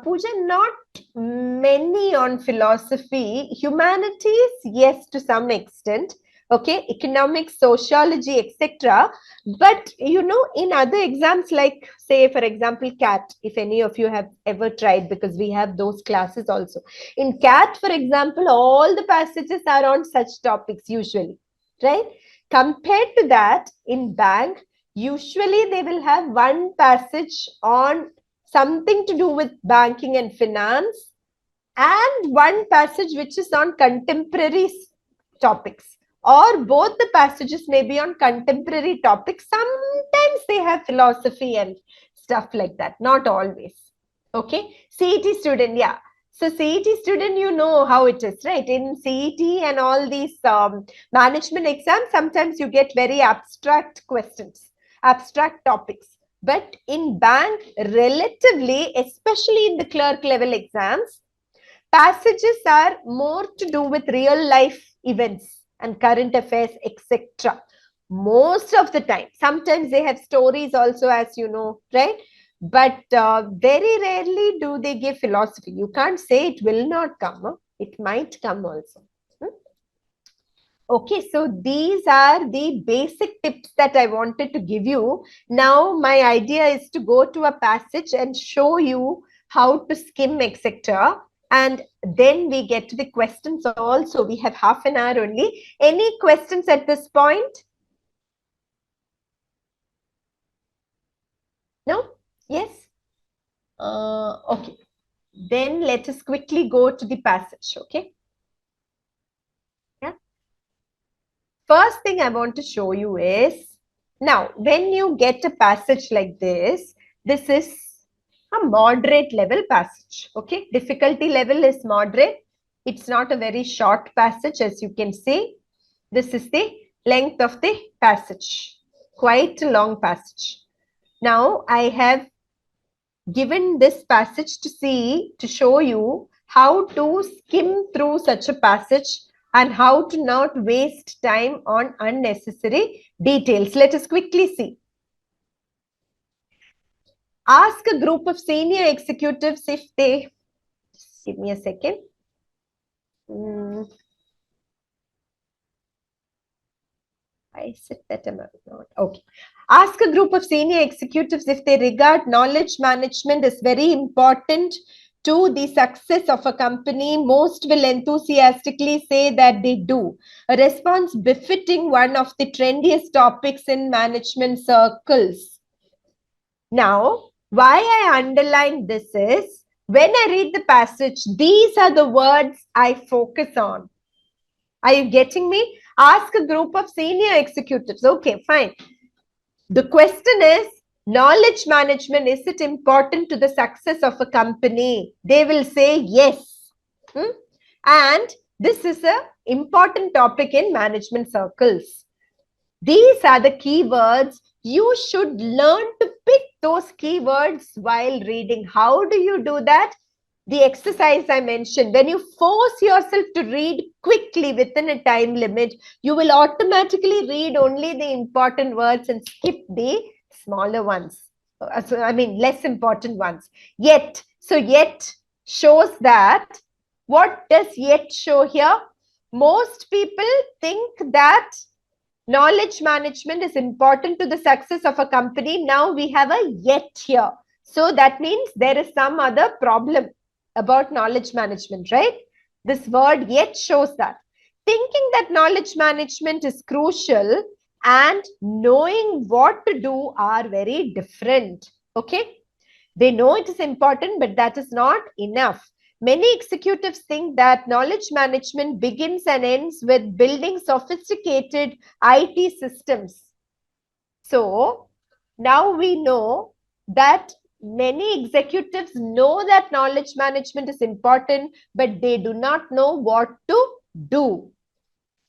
Pooja, not many on philosophy. Humanities, yes, to some extent. Okay, economics, sociology, etc. But you know, in other exams, like say, for example, CAT, if any of you have ever tried, because we have those classes also. In CAT, for example, all the passages are on such topics usually, right? Compared to that, in bank, usually they will have one passage on something to do with banking and finance, and one passage which is on contemporary topics, or both the passages may be on contemporary topics. Sometimes they have philosophy and stuff like that, not always. Okay, CET student, yeah. So CET student, you know how it is, right? In CET and all these management exams, sometimes you get very abstract questions, abstract topics. But in bank, relatively, especially in the clerk level exams, passages are more to do with real life events and current affairs, etc. Most of the time. Sometimes they have stories also, as you know, right? But very rarely do they give philosophy. You can't say it will not come. Huh? It might come also. Okay, so these are the basic tips that I wanted to give you. Now, my idea is to go to a passage and show you how to skim, etc. And then we get to the questions also. We have half an hour only. Any questions at this point? No? Yes? Okay. Then let us quickly go to the passage, okay? Yeah. First thing I want to show you is, now, when you get a passage like this is a moderate level passage, okay? Difficulty level is moderate. It's not a very short passage, as you can see. This is the length of the passage, quite a long passage. Now, I have given this passage to show you how to skim through such a passage and how to not waste time on unnecessary details. Let us quickly see. Ask a group of senior executives if they, just give me a second. I said that I'm not. Okay. Ask a group of senior executives if they regard knowledge management as very important to the success of a company. Most will enthusiastically say that they do. A response befitting one of the trendiest topics in management circles. Now, why I underline this is, when I read the passage, these are the words I focus on. Are you getting me? Ask a group of senior executives. Okay, fine. The question is, knowledge management, is it important to the success of a company? They will say yes. And this is an important topic in management circles. These are the keywords. You should learn to pick those keywords while reading. How do you do that? The exercise I mentioned, when you force yourself to read quickly within a time limit, you will automatically read only the important words and skip the smaller ones. Less important ones. Yet shows that, what does yet show here? Most people think that knowledge management is important to the success of a company. Now we have a yet here. So that means there is some other problem about knowledge management, right? This word yet shows that. Thinking that knowledge management is crucial and knowing what to do are very different. Okay. They know it is important, but that is not enough. Many executives think that knowledge management begins and ends with building sophisticated IT systems. So now we know that many executives know that knowledge management is important, but they do not know what to do.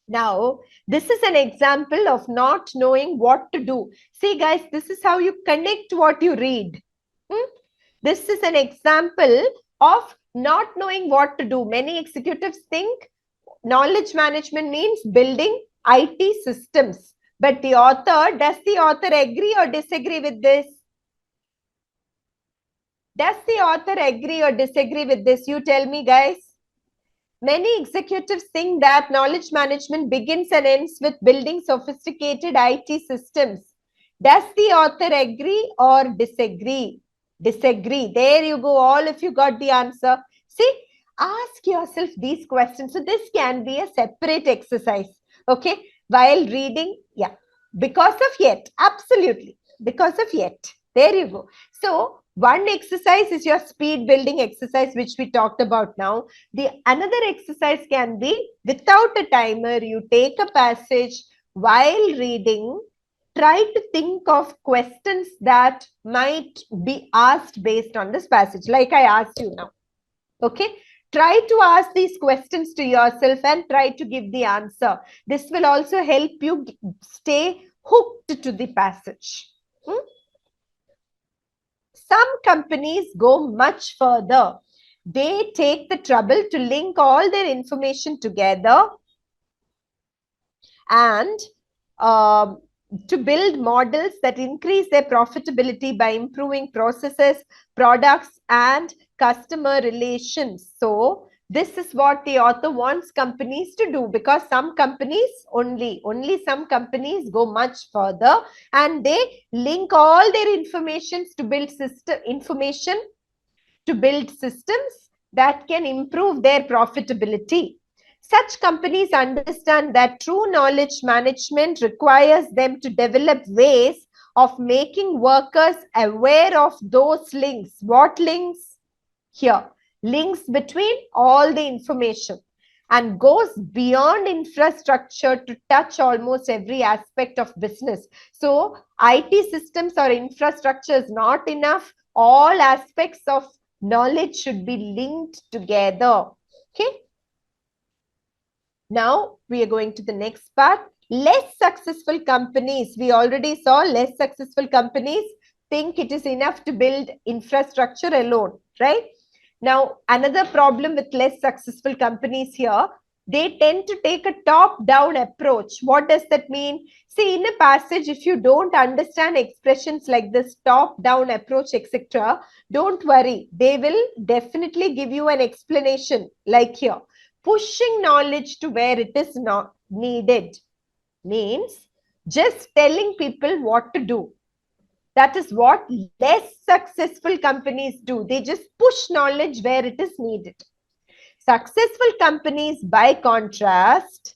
Now, this is an example of not knowing what to do. See, guys, this is how you connect what you read. This is an example of not knowing what to do. Many executives think knowledge management means building IT systems. But the author, does the author agree or disagree with this? Does the author agree or disagree with this? You tell me, guys. Many executives think that knowledge management begins and ends with building sophisticated IT systems. Does the author agree or disagree? Disagree. There you go. All of you got the answer. See, ask yourself these questions. So this can be a separate exercise. Okay. While reading, yeah. Because of yet. Absolutely. Because of yet. There you go. So one exercise is your speed building exercise, which we talked about now. The another exercise can be without a timer. You take a passage while reading. Try to think of questions that might be asked based on this passage, like I asked you now. Okay. Try to ask these questions to yourself and try to give the answer. This will also help you stay hooked to the passage. Some companies go much further. They take the trouble to link all their information together and to build models that increase their profitability by improving processes, products, and customer relations. So this is what the author wants companies to do, because some companies only some companies go much further and they link all their informations to build systems that can improve their profitability. Such companies understand that true knowledge management requires them to develop ways of making workers aware of those links. What links? Here, links between all the information, and goes beyond infrastructure to touch almost every aspect of business. So, IT systems or infrastructure is not enough. All aspects of knowledge should be linked together. Okay. Now we are going to the next part. Less successful companies. We already saw less successful companies think it is enough to build infrastructure alone, right? Now, another problem with less successful companies here, they tend to take a top-down approach. What does that mean? See, in a passage, if you don't understand expressions like this, top-down approach, etc., don't worry. They will definitely give you an explanation like here. Pushing knowledge to where it is not needed means just telling people what to do. That is what less successful companies do. They just push knowledge where it is needed. Successful companies, by contrast,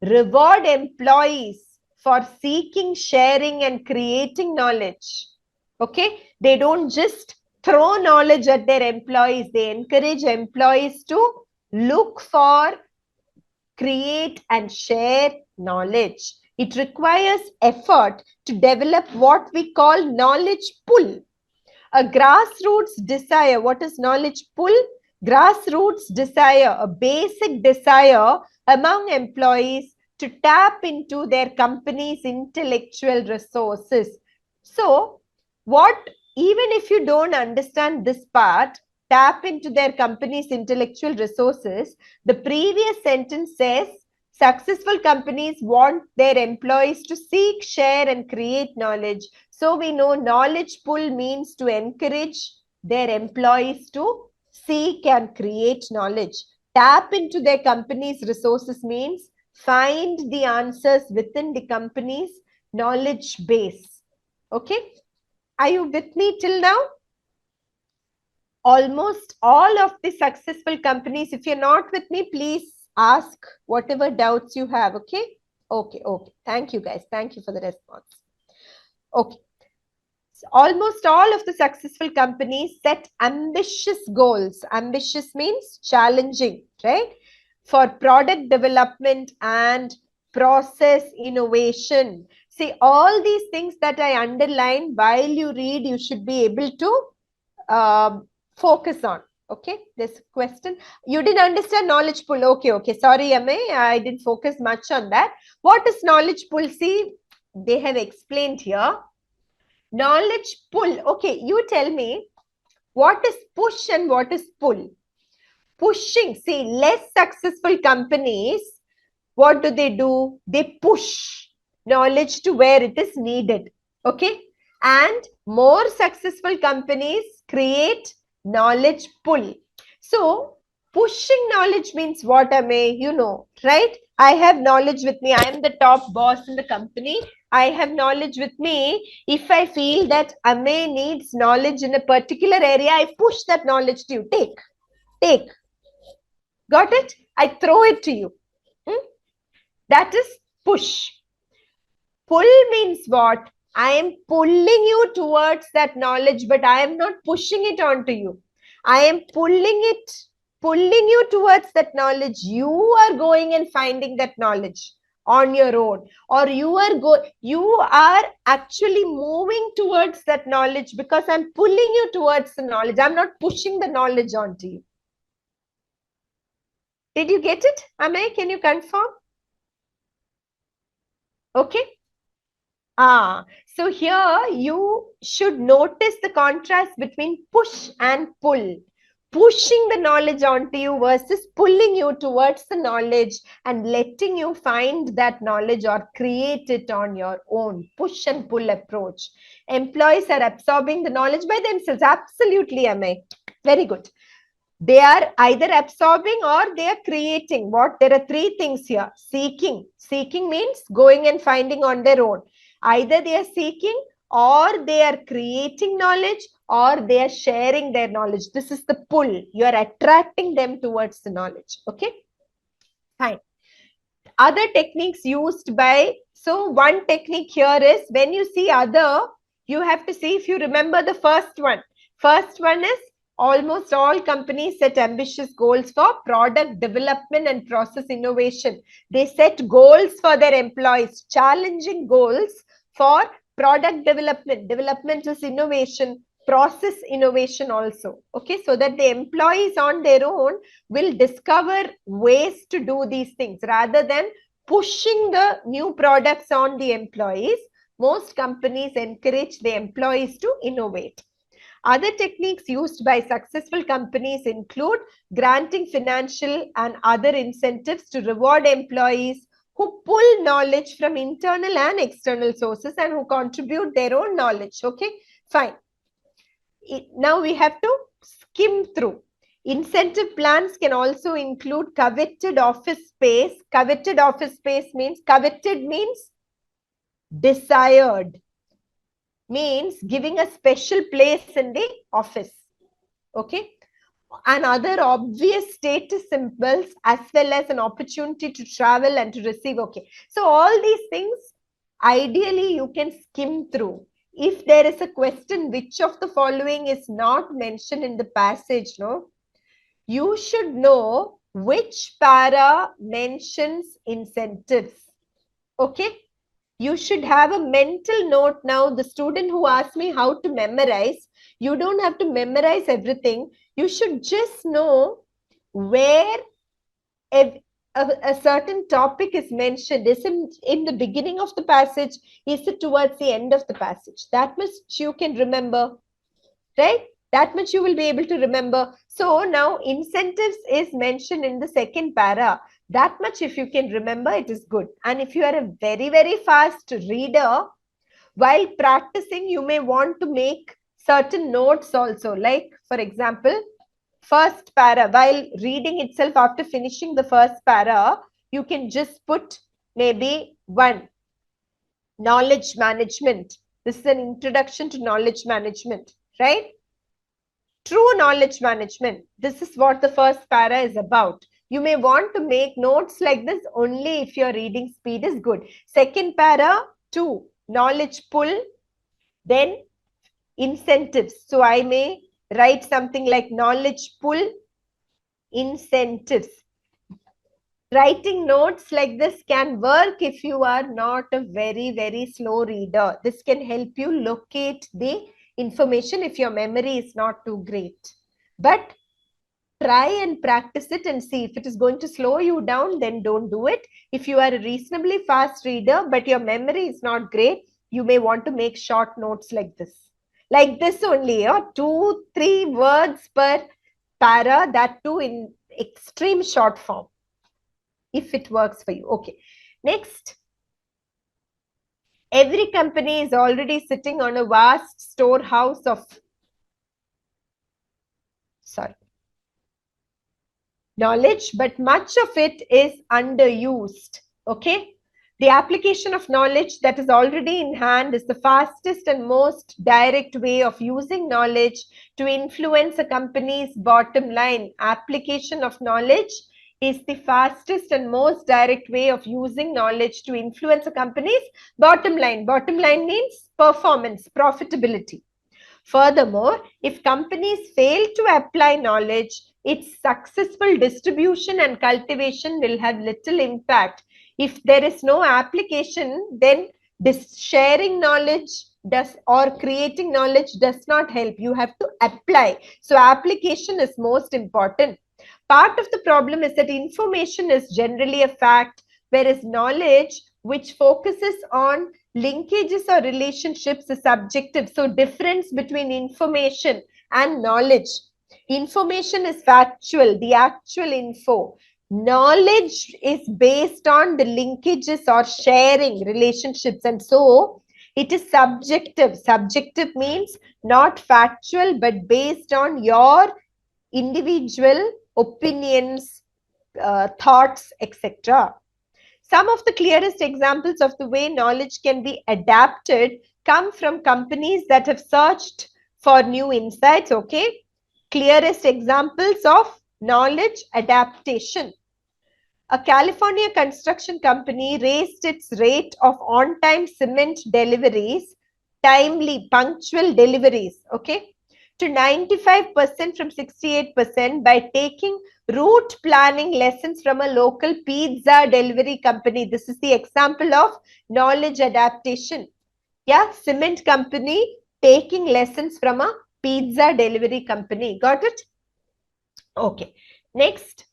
reward employees for seeking, sharing, and creating knowledge. Okay? They don't just throw knowledge at their employees. They encourage employees to look for, create, and share knowledge. It requires effort to develop what we call knowledge pull. A grassroots desire. What is knowledge pull? Grassroots desire, a basic desire among employees to tap into their company's intellectual resources. So, even if you don't understand this part, tap into their company's intellectual resources, the previous sentence says, successful companies want their employees to seek, share, and create knowledge. So we know knowledge pull means to encourage their employees to seek and create knowledge. Tap into their company's resources means find the answers within the company's knowledge base. Okay? Are you with me till now? Almost all of the successful companies, if you're not with me, please ask whatever doubts you have. Okay. Thank you, guys. Thank you for the response. Okay. almost all of the successful companies set ambitious goals. Ambitious means challenging, right? For product development and process innovation. See, all these things that I underline while you read, you should be able to focus on. Okay, this question. You didn't understand knowledge pool. Okay. Sorry, Ame, I didn't focus much on that. What is knowledge pool? See, they have explained here. Knowledge pull. Okay, you tell me what is push and what is pull. Pushing. See, less successful companies, what do? They push knowledge to where it is needed. Okay. And more successful companies create knowledge pull. So, pushing knowledge means what, Ame? You know, right? I have knowledge with me. I am the top boss in the company. I have knowledge with me. If I feel that Ame needs knowledge in a particular area, I push that knowledge to you. Take. Got it? I throw it to you. That is push. Pull means what? I am pulling you towards that knowledge, but I am not pushing it onto you. I am pulling you towards that knowledge. You are going and finding that knowledge on your own, or you are actually moving towards that knowledge because I'm pulling you towards the knowledge. I'm not pushing the knowledge onto you. Did you get it? Ame, can you confirm? Okay. So here you should notice the contrast between push and pull. Pushing the knowledge onto you versus pulling you towards the knowledge and letting you find that knowledge or create it on your own. Push and pull approach. Employees are absorbing the knowledge by themselves. Absolutely, Ame. Very good. They are either absorbing or they are creating. There are three things here. Seeking means going and finding on their own. Either they are seeking, or they are creating knowledge, or they are sharing their knowledge. This is the pull. You are attracting them towards the knowledge. Okay, fine. Other techniques used by, so one technique here is when you see other, you have to see if you remember the first one. First one is almost all companies set ambitious goals for product development and process innovation. They set goals for their employees, challenging goals for product development. Development is innovation, process innovation also. Okay, so that the employees on their own will discover ways to do these things rather than pushing the new products on the employees. Most companies encourage the employees to innovate. Other techniques used by successful companies include granting financial and other incentives to reward employees who pull knowledge from internal and external sources and who contribute their own knowledge. Okay, fine. Now we have to skim through. Incentive plans can also include coveted office space. Coveted office space means, coveted means desired. Means giving a special place in the office. Okay. And other obvious status symbols as well as an opportunity to travel and to receive. Okay. So all these things, ideally you can skim through. If there is a question, which of the following is not mentioned in the passage, no? You should know which para mentions incentives. Okay. You should have a mental note now. The student who asked me how to memorize, you don't have to memorize everything. You should just know where a certain topic is mentioned. Is it in the beginning of the passage? Is it towards the end of the passage? That much you can remember, right? That much you will be able to remember. So now incentives is mentioned in the second para. That much if you can remember, it is good. And if you are a very, very fast reader, while practicing, you may want to make certain notes also. Like, for example, first para, while reading itself after finishing the first para, you can just put maybe one, knowledge management. This is an introduction to knowledge management, right? True knowledge management. This is what the first para is about. You may want to make notes like this only if your reading speed is good. Second para, 2, knowledge pull. Then incentives. So I may write something like knowledge pull incentives. Writing notes like this can work if you are not a very, very slow reader. This can help you locate the information if your memory is not too great. But try and practice it and see. If it is going to slow you down, then don't do it. If you are a reasonably fast reader, but your memory is not great, you may want to make short notes like this. Like this only, 2-3 words per para, that too in extreme short form, if it works for you. Okay. Next. Every company is already sitting on a vast storehouse of, knowledge, but much of it is underused. Okay. The application of knowledge that is already in hand is the fastest and most direct way of using knowledge to influence a company's bottom line. Application of knowledge is the fastest and most direct way of using knowledge to influence a company's bottom line. Bottom line means performance, profitability. Furthermore, if companies fail to apply knowledge, its successful distribution and cultivation will have little impact. If there is no application, then sharing knowledge or creating knowledge does not help. You have to apply. So application is most important. Part of the problem is that information is generally a fact, whereas knowledge, which focuses on linkages or relationships, is subjective. So difference between information and knowledge. Information is factual, the actual info. Knowledge is based on the linkages or sharing relationships, and so it is subjective. Subjective means not factual, but based on your individual opinions, thoughts, etc. Some of the clearest examples of the way knowledge can be adapted come from companies that have searched for new insights. Okay. Clearest examples of knowledge adaptation. A California construction company raised its rate of on-time cement deliveries, timely, punctual deliveries, okay, to 95% from 68% by taking route planning lessons from a local pizza delivery company. This is the example of knowledge adaptation. Yeah, cement company taking lessons from a pizza delivery company. Got it? Okay. Next.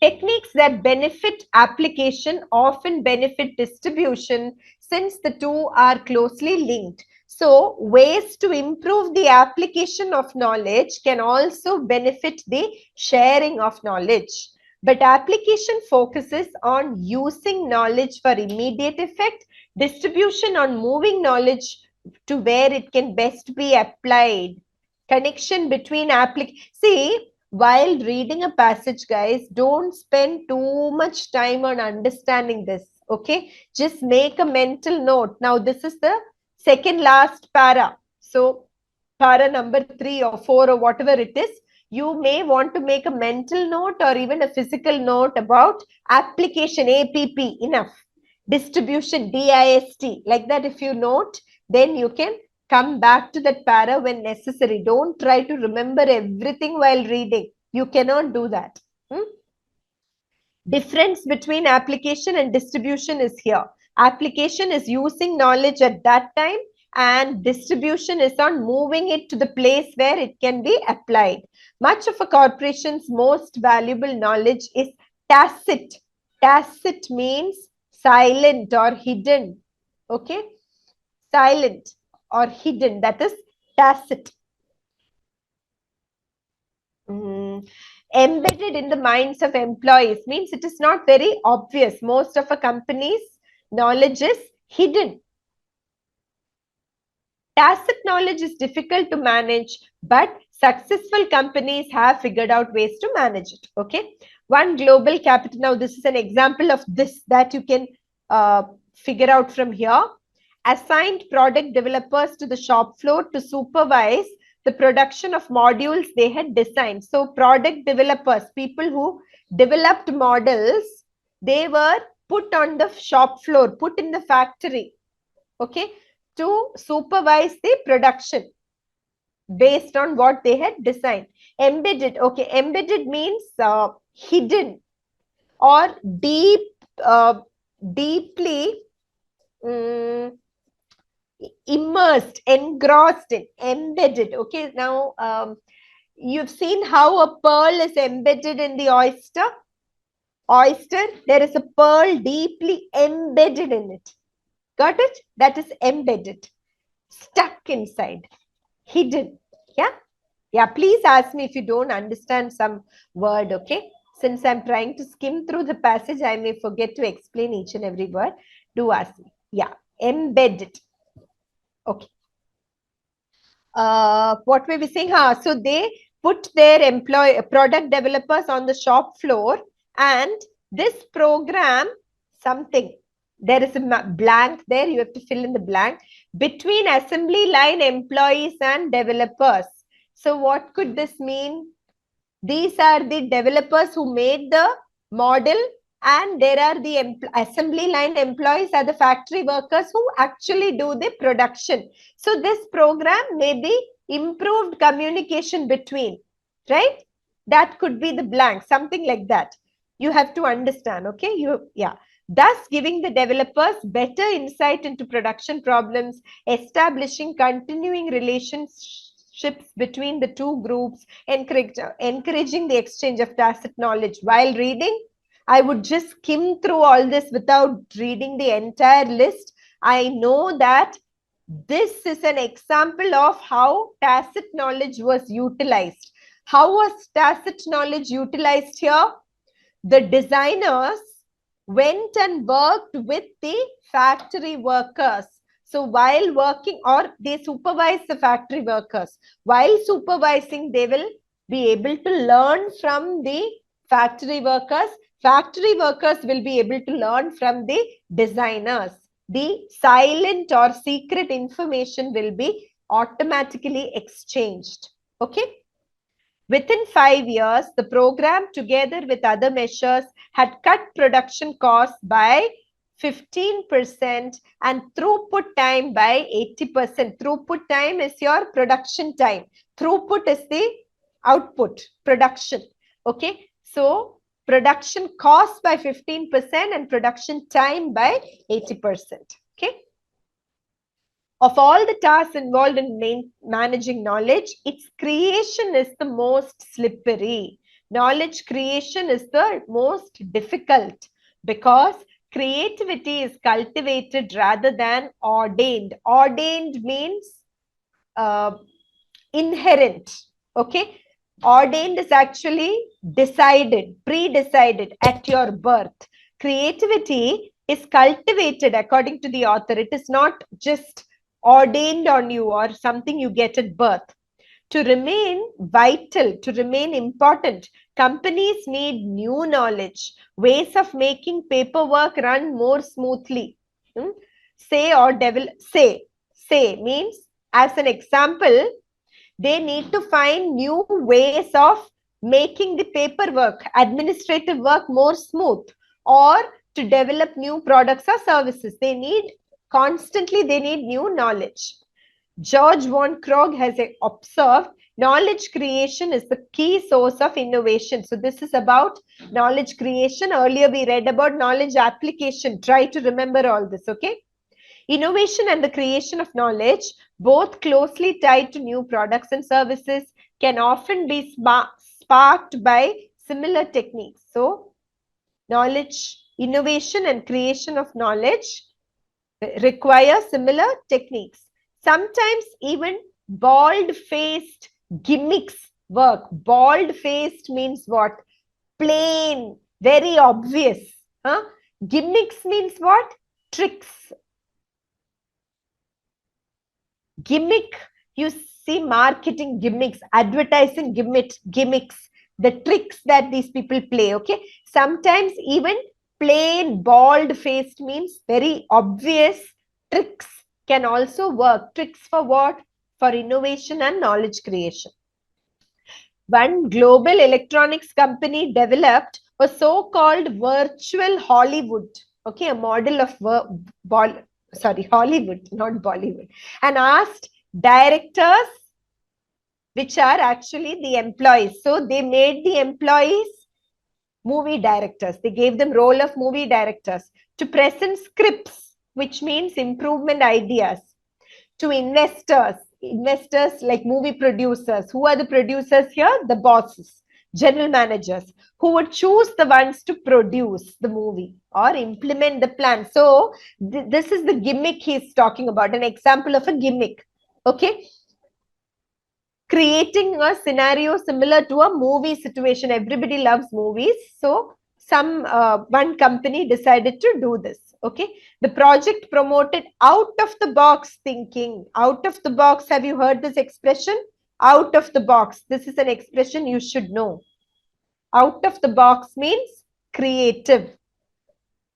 Techniques that benefit application often benefit distribution, since the two are closely linked. So, ways to improve the application of knowledge can also benefit the sharing of knowledge. But application focuses on using knowledge for immediate effect, distribution on moving knowledge to where it can best be applied. Connection between See, while reading a passage, guys, don't spend too much time on understanding this. Okay, just make a mental note. Now, this is the second last para. So, para number 3 or 4 or whatever it is, you may want to make a mental note or even a physical note about application, APP, enough. Distribution, DIST, like that. If you note, then you can come back to that para when necessary. Don't try to remember everything while reading. You cannot do that. Difference between application and distribution is here. Application is using knowledge at that time, and distribution is on moving it to the place where it can be applied. Much of a corporation's most valuable knowledge is tacit. Tacit means silent or hidden. Okay? Silent or hidden, that is tacit. Embedded in the minds of employees means it is not very obvious. Most of a company's knowledge is hidden. Tacit knowledge is difficult to manage, but successful companies have figured out ways to manage it. Okay. One global capital. Now, this is an example of this that you can figure out from here. Assigned product developers to the shop floor to supervise the production of modules they had designed. So product developers, people who developed models, they were put on the shop floor, put in the factory. Okay. to supervise the production based on what they had designed. Embedded, okay, embedded means hidden or deeply immersed, engrossed in, embedded. Okay, now you've seen how a pearl is embedded in the oyster. Oyster, there is a pearl deeply embedded in it. Got it? That is embedded, stuck inside, hidden. Yeah. Yeah, please ask me if you don't understand some word, okay? Since I'm trying to skim through the passage, I may forget to explain each and every word. Do ask me. Yeah, embedded. Okay. What were we saying? So they put their product developers on the shop floor, and this program, something, there is a blank there, you have to fill in the blank, between assembly line employees and developers. So what could this mean? These are the developers who made the model, and there are the assembly line employees are the factory workers who actually do the production. So this program may be improved communication between, right? That could be the blank, something like that. You have to understand, okay? Thus giving the developers better insight into production problems, establishing continuing relationships between the two groups, encouraging the exchange of tacit knowledge. While reading, I would just skim through all this without reading the entire list. I know that this is an example of how tacit knowledge was utilized. How was tacit knowledge utilized here? The designers went and worked with the factory workers. So while working, or they supervise the factory workers. While supervising, they will be able to learn from the factory workers. Factory workers will be able to learn from the designers. The silent or secret information will be automatically exchanged. Okay. Within 5 years, the program, together with other measures, had cut production costs by 15% and throughput time by 80%. Throughput time is your production time. Throughput is the output, production. Okay. So production cost by 15% and production time by 80%. Okay. Of all the tasks involved in managing knowledge, its creation is the most slippery. Knowledge creation is the most difficult because creativity is cultivated rather than ordained. Ordained means inherent. Okay. Ordained is actually decided, pre-decided at your birth. Creativity is cultivated according to the author. It is not just ordained on you or something you get at birth. To remain vital, to remain important, companies need new knowledge, ways of making paperwork run more smoothly. Say or develop, say means, as an example, they need to find new ways of making the paperwork, administrative work more smooth, or to develop new products or services. They need new knowledge. George von Krog has observed knowledge creation is the key source of innovation. So this is about knowledge creation. Earlier we read about knowledge application. Try to remember all this, okay? Innovation and the creation of knowledge, both closely tied to new products and services, can often be sparked by similar techniques. So knowledge, innovation and creation of knowledge require similar techniques. Sometimes even bald-faced gimmicks work. Bald-faced means what? Plain, very obvious. Gimmicks means what? Tricks. Gimmick, you see marketing gimmicks, advertising gimmicks, the tricks that these people play, okay? Sometimes even plain bald-faced means very obvious tricks can also work. Tricks for what? For innovation and knowledge creation. One global electronics company developed a so-called virtual Hollywood, okay, a model of sorry, Hollywood, not Bollywood, and asked directors, which are actually the employees. So they made the employees movie directors. They gave them role of movie directors to present scripts, which means improvement ideas, to investors like movie producers. Who are the producers here? The bosses, general managers, who would choose the ones to produce the movie or implement the plan. So this is the gimmick he's talking about, an example of a gimmick. Okay. Creating a scenario similar to a movie situation. Everybody loves movies. So one company decided to do this. Okay. The project promoted out of the box thinking. Out of the box. Have you heard this expression? Out of the box. This is an expression you should know. Out of the box means creative.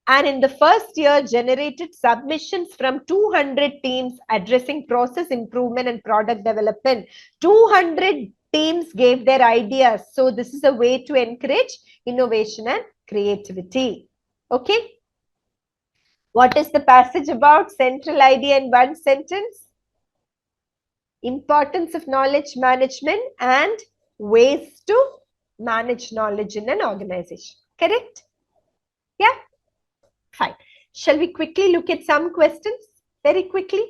And in the first year, generated submissions from 200 teams addressing process improvement and product development. 200 teams gave their ideas. So this is a way to encourage innovation and creativity. Okay. What is the passage about? Central idea in one sentence. Importance of knowledge management and ways to manage knowledge in an organization. Correct? Yeah. Fine. Shall we quickly look at some questions? Very quickly.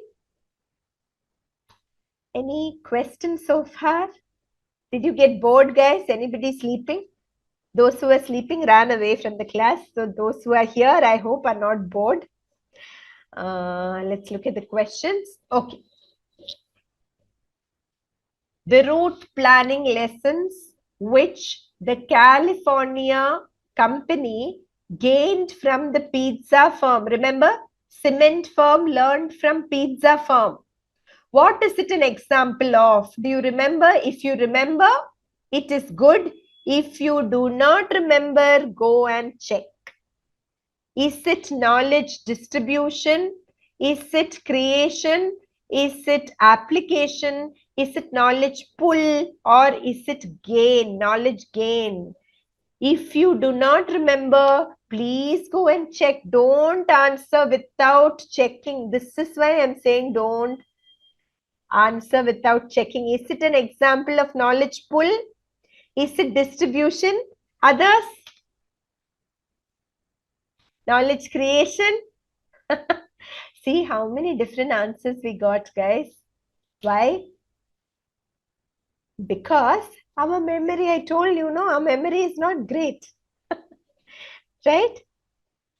Any questions so far? Did you get bored, guys? Anybody sleeping? Those who are sleeping ran away from the class. So those who are here, I hope, are not bored. Let's look at the questions. Okay. The route planning lessons which the California company gained from the pizza firm. Remember, cement firm learned from pizza firm. What is it an example of? Do you remember? If you remember, it is good. If you do not remember, go and check. Is it knowledge distribution? Is it creation? Is it application? Is it knowledge pull? Or is it gain, knowledge gain? If you do not remember, please go and check. Don't answer without checking. This is why I'm saying don't answer without checking. Is it an example of knowledge pull? Is it distribution? Others? Knowledge creation? See how many different answers we got, guys. Why? Because our memory, I told you, no, our memory is not great. Right?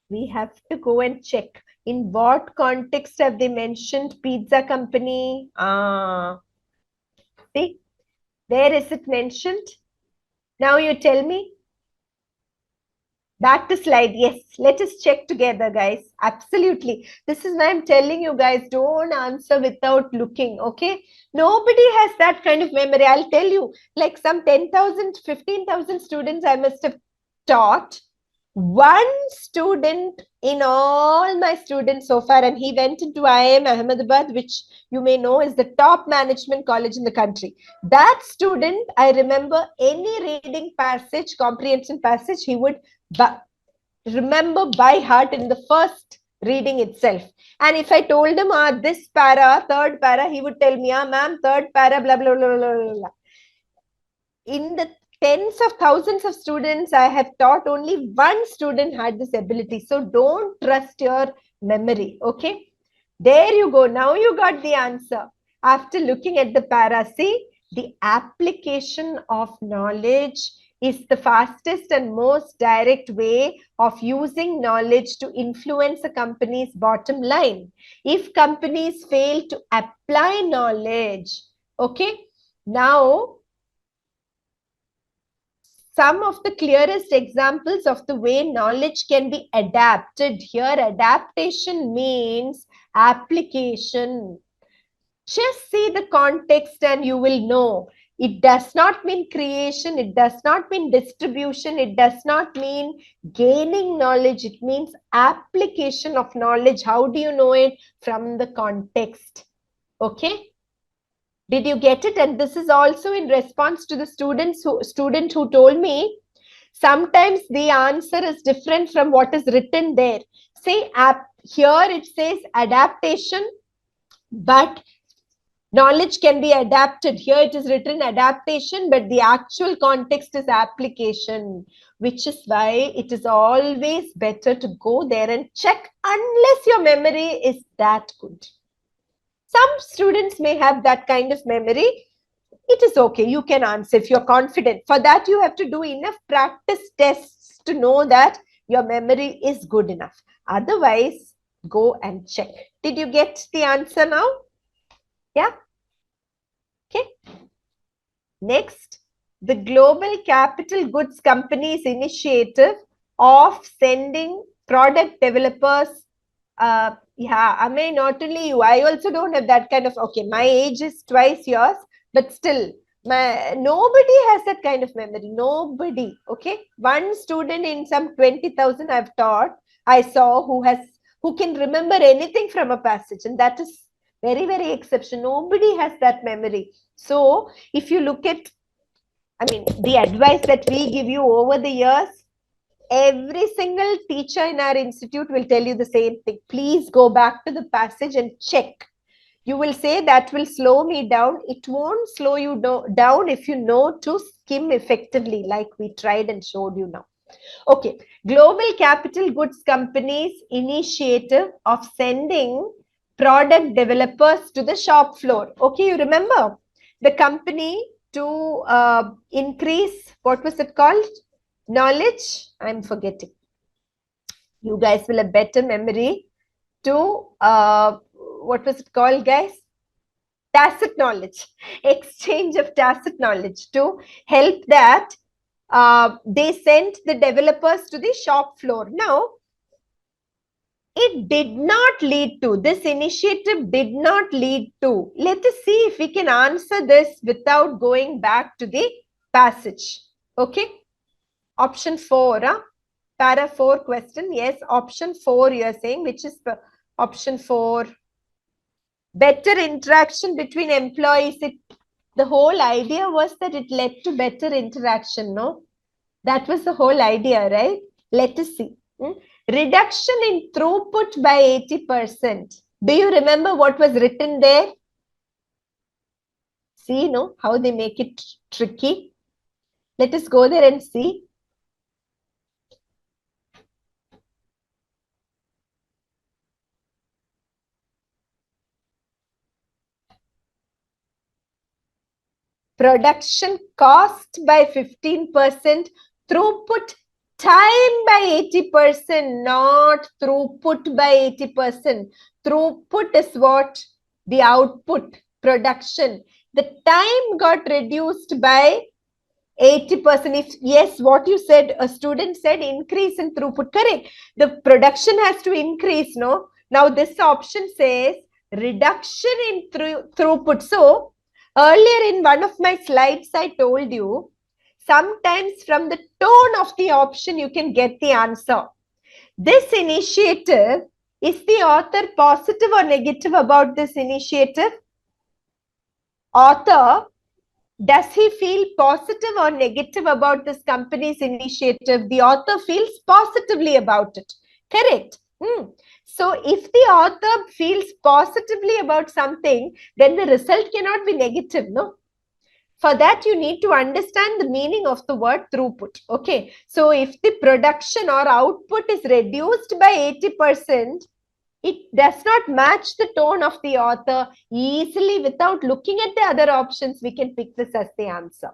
We have to go and check. In what context have they mentioned pizza company? See, where is it mentioned? Now you tell me. Back to slide. Yes, let us check together, guys. Absolutely. This is why I'm telling you guys, don't answer without looking, okay? Nobody has that kind of memory. I'll tell you, like some 10,000, 15,000 students I must have taught. One student in all my students so far, and he went into IIM Ahmedabad, which you may know is the top management college in the country. That student, I remember any reading passage, comprehension passage, he would remember by heart in the first reading itself. And if I told him, this para, third para, he would tell me, ma'am, third para, blah, blah, blah, blah, blah, blah. In the tens of thousands of students I have taught, only one student had this ability. So don't trust your memory. Okay. There you go. Now you got the answer. After looking at the para, see, the application of knowledge is the fastest and most direct way of using knowledge to influence a company's bottom line. If companies fail to apply knowledge, okay, now some of the clearest examples of the way knowledge can be adapted. Here, adaptation means application. Just see the context and you will know. It does not mean creation. It does not mean distribution. It does not mean gaining knowledge. It means application of knowledge. How do you know it? From the context. Okay. Did you get it? And this is also in response to the student who told me, Sometimes the answer is different from what is written there. See, here it says adaptation, but knowledge can be adapted. Here it is written adaptation, but the actual context is application, which is why it is always better to go there and check unless your memory is that good. Some students may have that kind of memory. It is okay. You can answer if you're confident. For that, you have to do enough practice tests to know that your memory is good enough. Otherwise, go and check. Did you get the answer now? Yeah. Okay. Next, the Global Capital Goods Companies initiative of sending product developers. I mean, not only you, I also don't have that kind of, okay, my age is twice yours, but still, nobody has that kind of memory. Nobody. Okay. One student in some 20,000 I've taught, I saw who can remember anything from a passage, and that is very, very exceptional. Nobody has that memory. So if you look at, the advice that we give you over the years, every single teacher in our institute will tell you the same thing. Please go back to the passage and check. You will say that will slow me down. It won't slow you down if you know to skim effectively, like we tried and showed you now. Okay, Global Capital Goods Companies initiative of sending product developers to the shop floor. Okay, you remember the company to increase, what was it called? Knowledge? I'm forgetting. You guys will have better memory. To what was it called, guys? Tacit knowledge, exchange of tacit knowledge. To help that, they sent the developers to the shop floor. Now, it did not lead to, this initiative did not lead to. Let us see if we can answer this without going back to the passage. Okay. Option 4, para 4 question. Yes, option 4 you are saying, which is option 4. Better interaction between employees. The whole idea was that it led to better interaction, no? That was the whole idea, right? Let us see. Reduction in throughput by 80%. Do you remember what was written there? See, no, how they make it tricky. Let us go there and see. Production cost by 15%, throughput time by 80%, not throughput by 80%. Throughput is what? The output, production. The time got reduced by 80%. If yes, what you said, a student said increase in throughput, correct. The production has to increase, no? Now this option says reduction in throughput. So earlier in one of my slides, I told you, sometimes from the tone of the option, you can get the answer. This initiative, is the author positive or negative about this initiative? Author, does he feel positive or negative about this company's initiative? The author feels positively about it. Correct. So if the author feels positively about something, then the result cannot be negative, no? For that, you need to understand the meaning of the word throughput. Okay. So if the production or output is reduced by 80%, it does not match the tone of the author. Easily, without looking at the other options, we can pick this as the answer.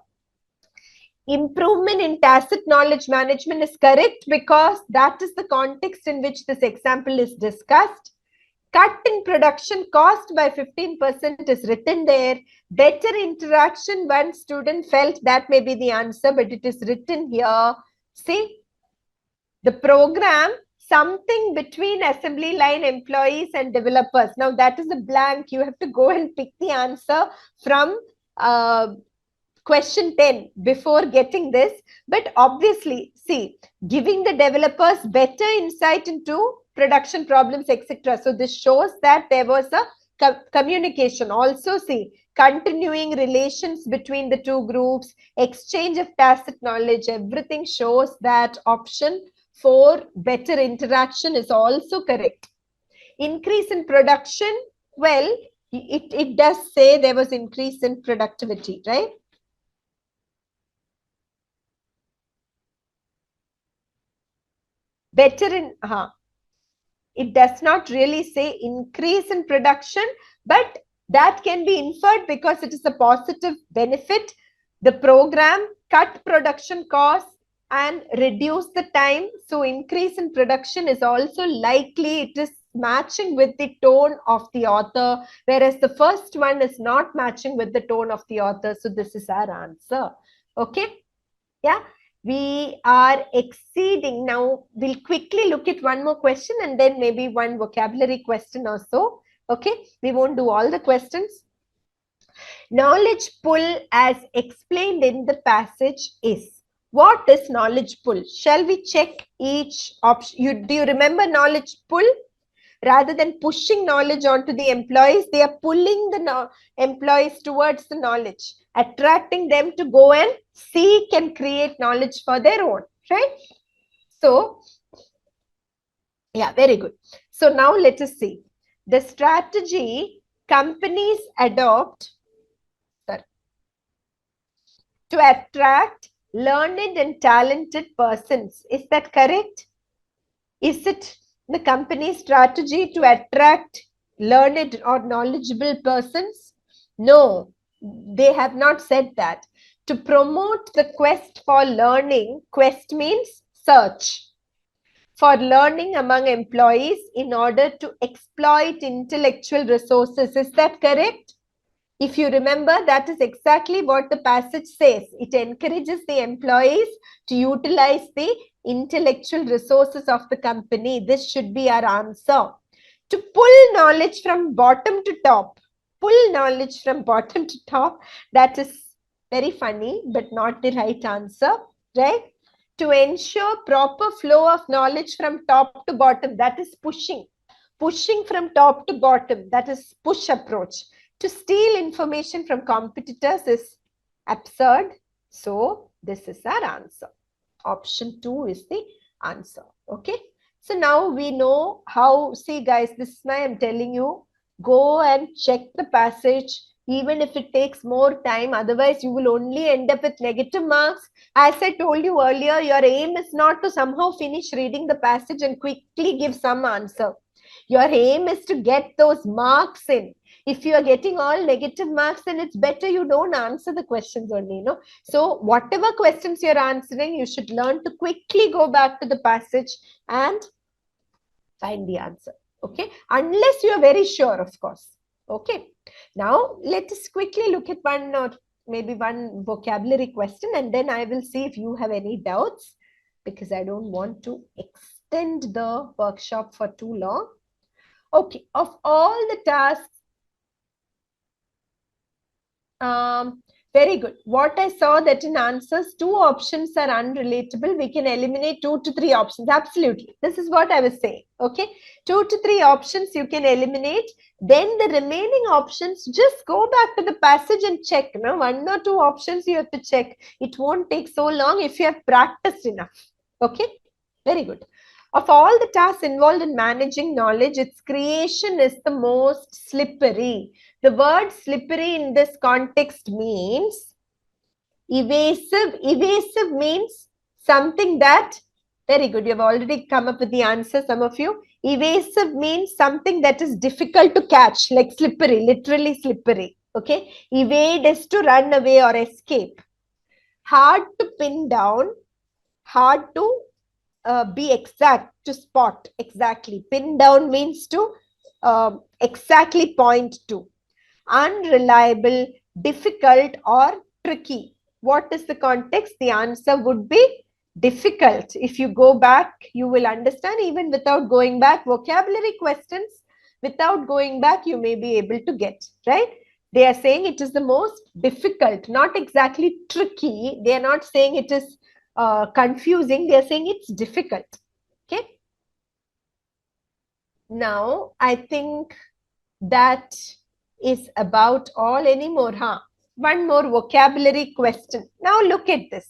Improvement in tacit knowledge management is correct because that is the context in which this example is discussed. Cut in production cost by 15% is written there. Better interaction, one student felt that may be the answer, but it is written here. See, the program, something between assembly line employees and developers. Now that is a blank. You have to go and pick the answer from question 10 before getting this. But obviously, see, giving the developers better insight into production problems, etc. So this shows that there was a communication. Also, see, continuing relations between the two groups, exchange of tacit knowledge, everything shows that option 4, better interaction, is also correct. Increase in production, well, it does say there was increase in productivity, right? Better in, it does not really say increase in production, but that can be inferred because it is a positive benefit. The program cut production costs and reduce the time. So increase in production is also likely, it is matching with the tone of the author, whereas the first one is not matching with the tone of the author. So this is our answer. Okay. Yeah. We are exceeding. Now, we'll quickly look at one more question and then maybe one vocabulary question or so. Okay, we won't do all the questions. Knowledge pull, as explained in the passage, is. What is knowledge pull? Shall we check each option? Do you remember knowledge pull? Rather than pushing knowledge onto the employees, they are pulling the employees towards the knowledge, attracting them to go and seek and create knowledge for their own, right? So, yeah, very good. So now let us see. The strategy companies adopt to attract learned and talented persons. Is that correct? Is it the company's strategy to attract learned or knowledgeable persons? No, they have not said that. To promote the quest for learning, quest means search for learning among employees in order to exploit intellectual resources. Is that correct? If you remember, that is exactly what the passage says. It encourages the employees to utilize the intellectual resources of the company. This should be our answer. To pull knowledge from bottom to top. Pull knowledge from bottom to top. That is very funny, but not the right answer, right? To ensure proper flow of knowledge from top to bottom. That is pushing. Pushing from top to bottom. That is push approach. To steal information from competitors is absurd. So this is our answer. Option 2 is the answer. Okay. So now we know how, see guys, this is why I'm telling you, go and check the passage, even if it takes more time. Otherwise, you will only end up with negative marks. As I told you earlier, your aim is not to somehow finish reading the passage and quickly give some answer. Your aim is to get those marks in. If you are getting all negative marks, then it's better you don't answer the questions only, you know. So whatever questions you're answering, you should learn to quickly go back to the passage and find the answer. Okay, unless you are very sure, of course. Okay, now let us quickly look at one or maybe one vocabulary question, and then I will see if you have any doubts, because I don't want to extend the workshop for too long. Okay, of all the tasks, very good. What I saw that in answers, 2 options are unrelatable. We can eliminate 2 to 3 options. Absolutely. This is what I was saying. Okay. 2 to 3 options you can eliminate. Then the remaining options, just go back to the passage and check. No? 1 or 2 options you have to check. It won't take so long if you have practiced enough. Okay. Very good. Of all the tasks involved in managing knowledge, its creation is the most slippery. The word slippery in this context means evasive. Evasive means something that, very good, you have already come up with the answer, some of you. Evasive means something that is difficult to catch, like slippery, literally slippery. Okay, evade is to run away or escape. Hard to pin down, hard to be exact, to spot exactly. Pin down means to exactly point to. Unreliable, difficult, or tricky. What is the context? The answer would be difficult. If you go back, you will understand. Even without going back, vocabulary questions, without going back, you may be able to get, right? They are saying it is the most difficult, not exactly tricky. They are not saying it is confusing. They are saying it's difficult. Okay. Now, I think that is about all anymore, huh? One more vocabulary question. Now look at this.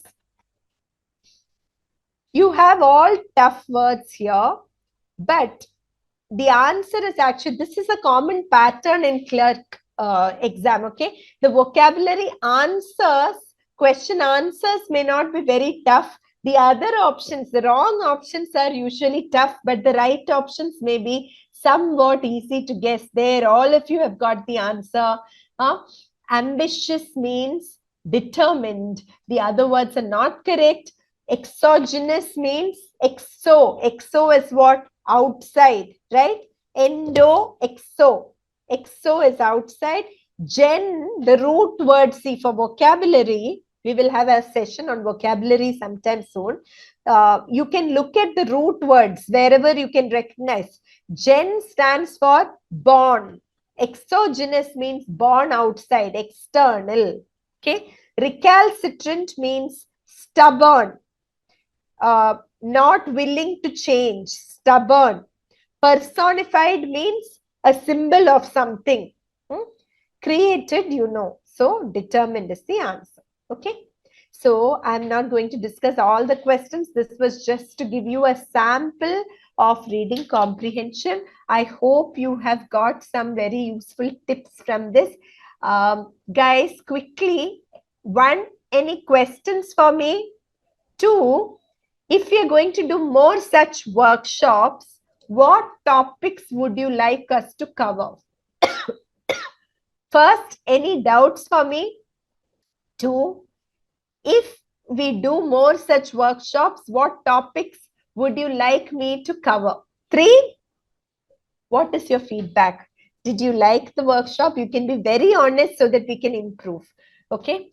You have all tough words here, but the answer is actually, this is a common pattern in clerk exam, okay? The vocabulary answers, question answers may not be very tough. The other options, the wrong options are usually tough, but the right options may be somewhat easy to guess. There, all of you have got the answer. Ambitious means determined. The other words are not correct. Exogenous means exo. Exo is what? Outside, right? Endo, exo. Exo is outside. Gen, the root word, see, for vocabulary, we will have a session on vocabulary sometime soon. You can look at the root words wherever you can recognize. Gen stands for born. Exogenous means born outside, external. Okay. Recalcitrant means stubborn, not willing to change, stubborn. Personified means a symbol of something. Created, you know. So determined is the answer. Okay. So I'm not going to discuss all the questions. This was just to give you a sample of reading comprehension. I hope you have got some very useful tips from this. Guys, quickly, one, any questions for me? Two, if you're going to do more such workshops, what topics would you like us to cover? First, any doubts for me? Two, if we do more such workshops, what topics would you like me to cover? Three, what is your feedback? Did you like the workshop? You can be very honest so that we can improve. Okay.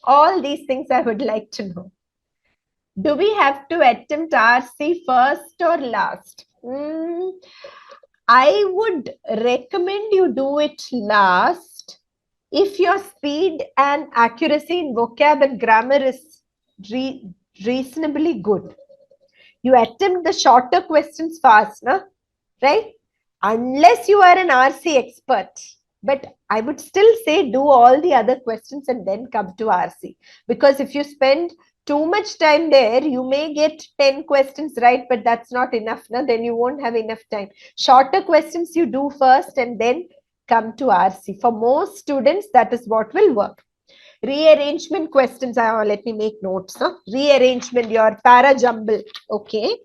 All these things I would like to know. Do we have to attempt RC first or last? I would recommend you do it last if your speed and accuracy in vocab and grammar is reasonably good. You attempt the shorter questions fast, no? Right? Unless you are an RC expert. But I would still say do all the other questions and then come to RC. Because if you spend too much time there, you may get 10 questions right, but that's not enough. No? Then you won't have enough time. Shorter questions you do first and then come to RC. For most students, that is what will work. Rearrangement questions, let me make notes. Huh? Rearrangement, your para jumble. Okay.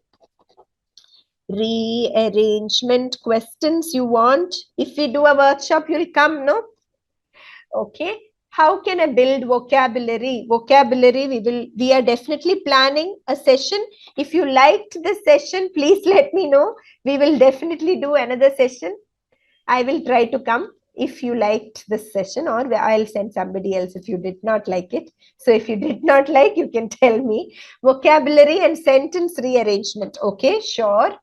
Rearrangement questions you want. If we do a workshop, you'll come, no? Okay. How can I build vocabulary? Vocabulary, we are definitely planning a session. If you liked this session, please let me know. We will definitely do another session. I will try to come if you liked this session, or I'll send somebody else if you did not like it. So if you did not like, you can tell me. Vocabulary and sentence rearrangement. Okay, sure.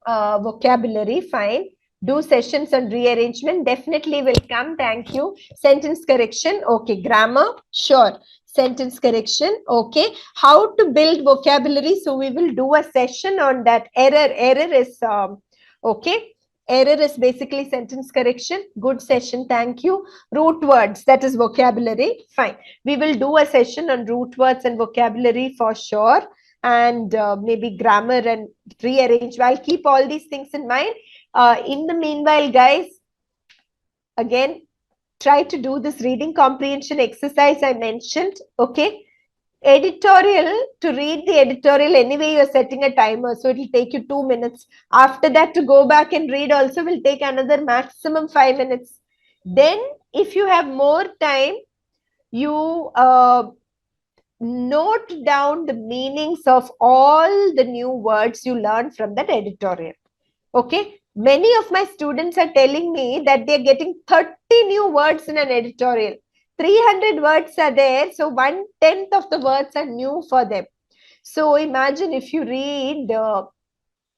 Vocabulary, fine. Do sessions on rearrangement, definitely will come. Thank you. Sentence correction, okay. Grammar, sure. Sentence correction, okay. How to build vocabulary, so we will do a session on that. Error is okay. Error is basically sentence correction. Good session, thank you. Root words, that is vocabulary, fine. We will do a session on root words and vocabulary for sure. And maybe grammar and rearrange. I'll keep all these things in mind. In the meanwhile, guys, again, try to do this reading comprehension exercise I mentioned. Okay. Editorial, to read the editorial, anyway, you're setting a timer. So it will take you 2 minutes. After that, to go back and read also will take another maximum 5 minutes. Then, if you have more time, you note down the meanings of all the new words you learn from that editorial. Okay. Many of my students are telling me that they're getting 30 new words in an editorial. 300 words are there. So 1/10 of the words are new for them. So imagine if you read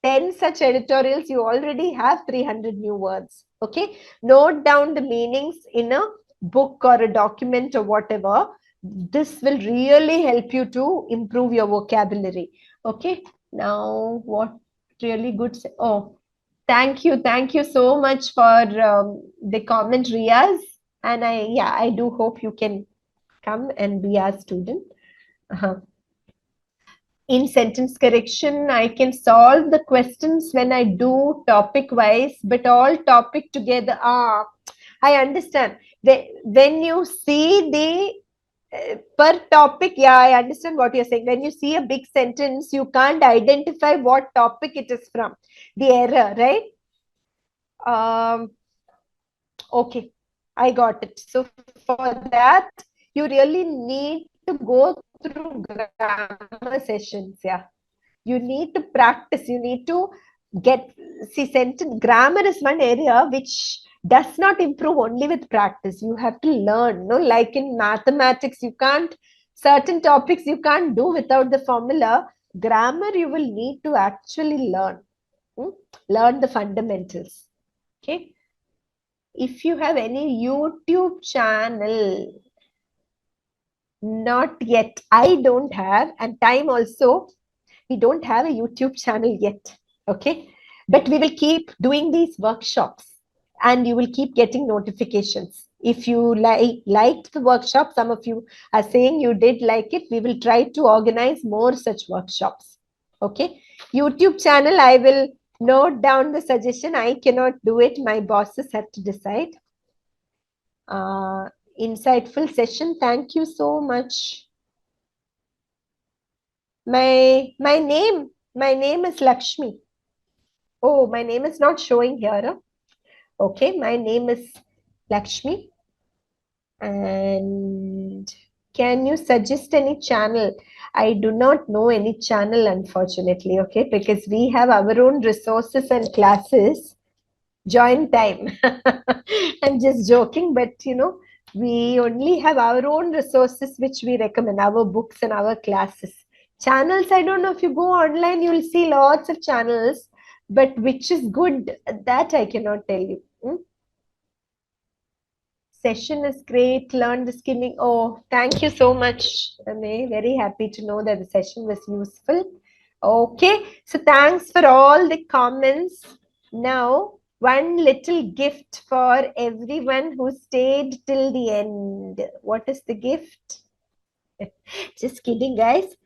10 such editorials, you already have 300 new words. Okay. Note down the meanings in a book or a document or whatever. This will really help you to improve your vocabulary. Okay. Now, what really good? Oh, Thank you. Thank you so much for the comment, Riaz. And I do hope you can come and be our student. Uh-huh. In sentence correction, I can solve the questions when I do topic wise, but all topic together. I understand. When you see the per topic, yeah, I understand what you're saying. When you see a big sentence, you can't identify what topic it is from. The error, right? Okay, I got it. So for that, you really need to go through grammar sessions. Yeah, you need to practice. You need to see sentence grammar is one area which does not improve only with practice. You have to learn. No, like in mathematics, you can't certain topics you can't do without the formula. Grammar you will need to actually learn. Learn the fundamentals. Okay. If you have any YouTube channel, not yet. I don't have, and time also, we don't have a YouTube channel yet. Okay. But we will keep doing these workshops and you will keep getting notifications. If you liked the workshop, some of you are saying you did like it, we will try to organize more such workshops. Okay. YouTube channel, I will note down the suggestion. I cannot do it. My bosses have to decide. Insightful session. Thank you so much. My name is Lakshmi. Oh, my name is not showing here. Okay, my name is Lakshmi. And can you suggest any channel? I do not know any channel, unfortunately, okay, because we have our own resources and classes. Join time. I'm just joking, but we only have our own resources which we recommend, our books and our classes. Channels, I don't know if you go online, you'll see lots of channels, but which is good, that I cannot tell you. Session is great, learn the skimming. Oh, thank you so much, Ame. Very happy to know that the session was useful. Okay, so thanks for all the comments. Now, one little gift for everyone who stayed till the end. What is the gift? Just kidding, guys.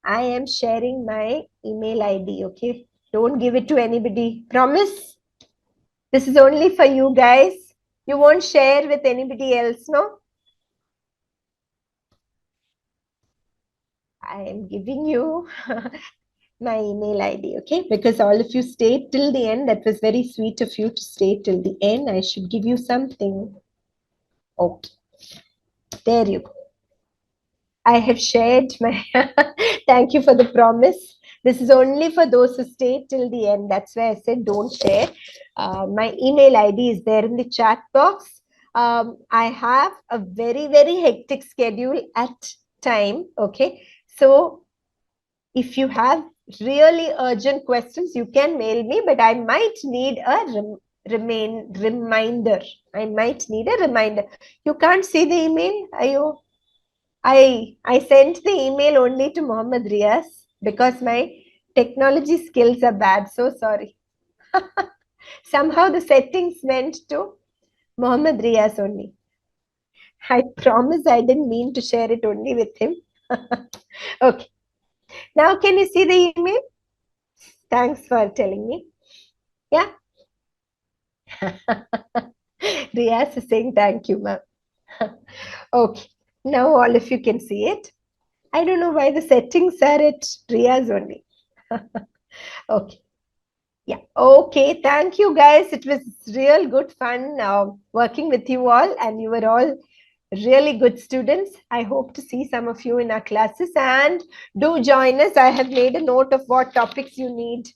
I am sharing my email ID, okay? Don't give it to anybody. Promise? This is only for you guys. You won't share with anybody else, no? I am giving you my email ID, okay? Because all of you stayed till the end. That was very sweet of you to stay till the end. I should give you something. Okay, there you go. I have shared my, thank you for the promise. This is only for those who stayed till the end. That's why I said don't share. My email ID is there in the chat box. I have a very, very hectic schedule at time, okay? So if you have really urgent questions, you can mail me, but I might need a reminder. I might need a reminder. You can't see the email? Are you? I sent the email only to Mohammed Riaz because my technology skills are bad. So sorry. Somehow the settings went to Mohammed Riaz only. I promise I didn't mean to share it only with him. Okay. Now can you see the email? Thanks for telling me. Yeah. Riaz is saying thank you, ma'am. Okay. Now all of you can see it. I don't know why the settings are at Riaz only. Okay. Yeah. Okay. Thank you, guys. It was real good fun working with you all, and you were all really good students. I hope to see some of you in our classes, and do join us. I have made a note of what topics you need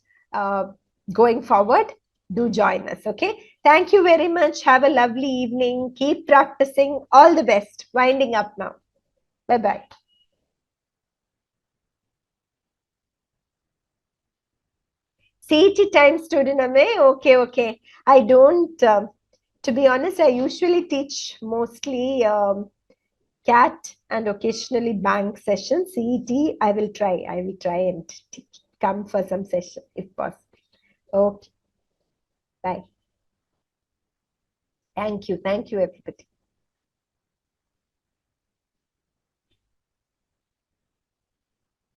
going forward. Do join us. Okay. Thank you very much. Have a lovely evening. Keep practicing. All the best. Winding up now. Bye-bye. CET time student, Ame? Okay, okay. I don't, to be honest, I usually teach mostly CAT and occasionally bank sessions. CET, I will try and teach. come for some session if possible. Okay. Bye. Thank you. Thank you, everybody.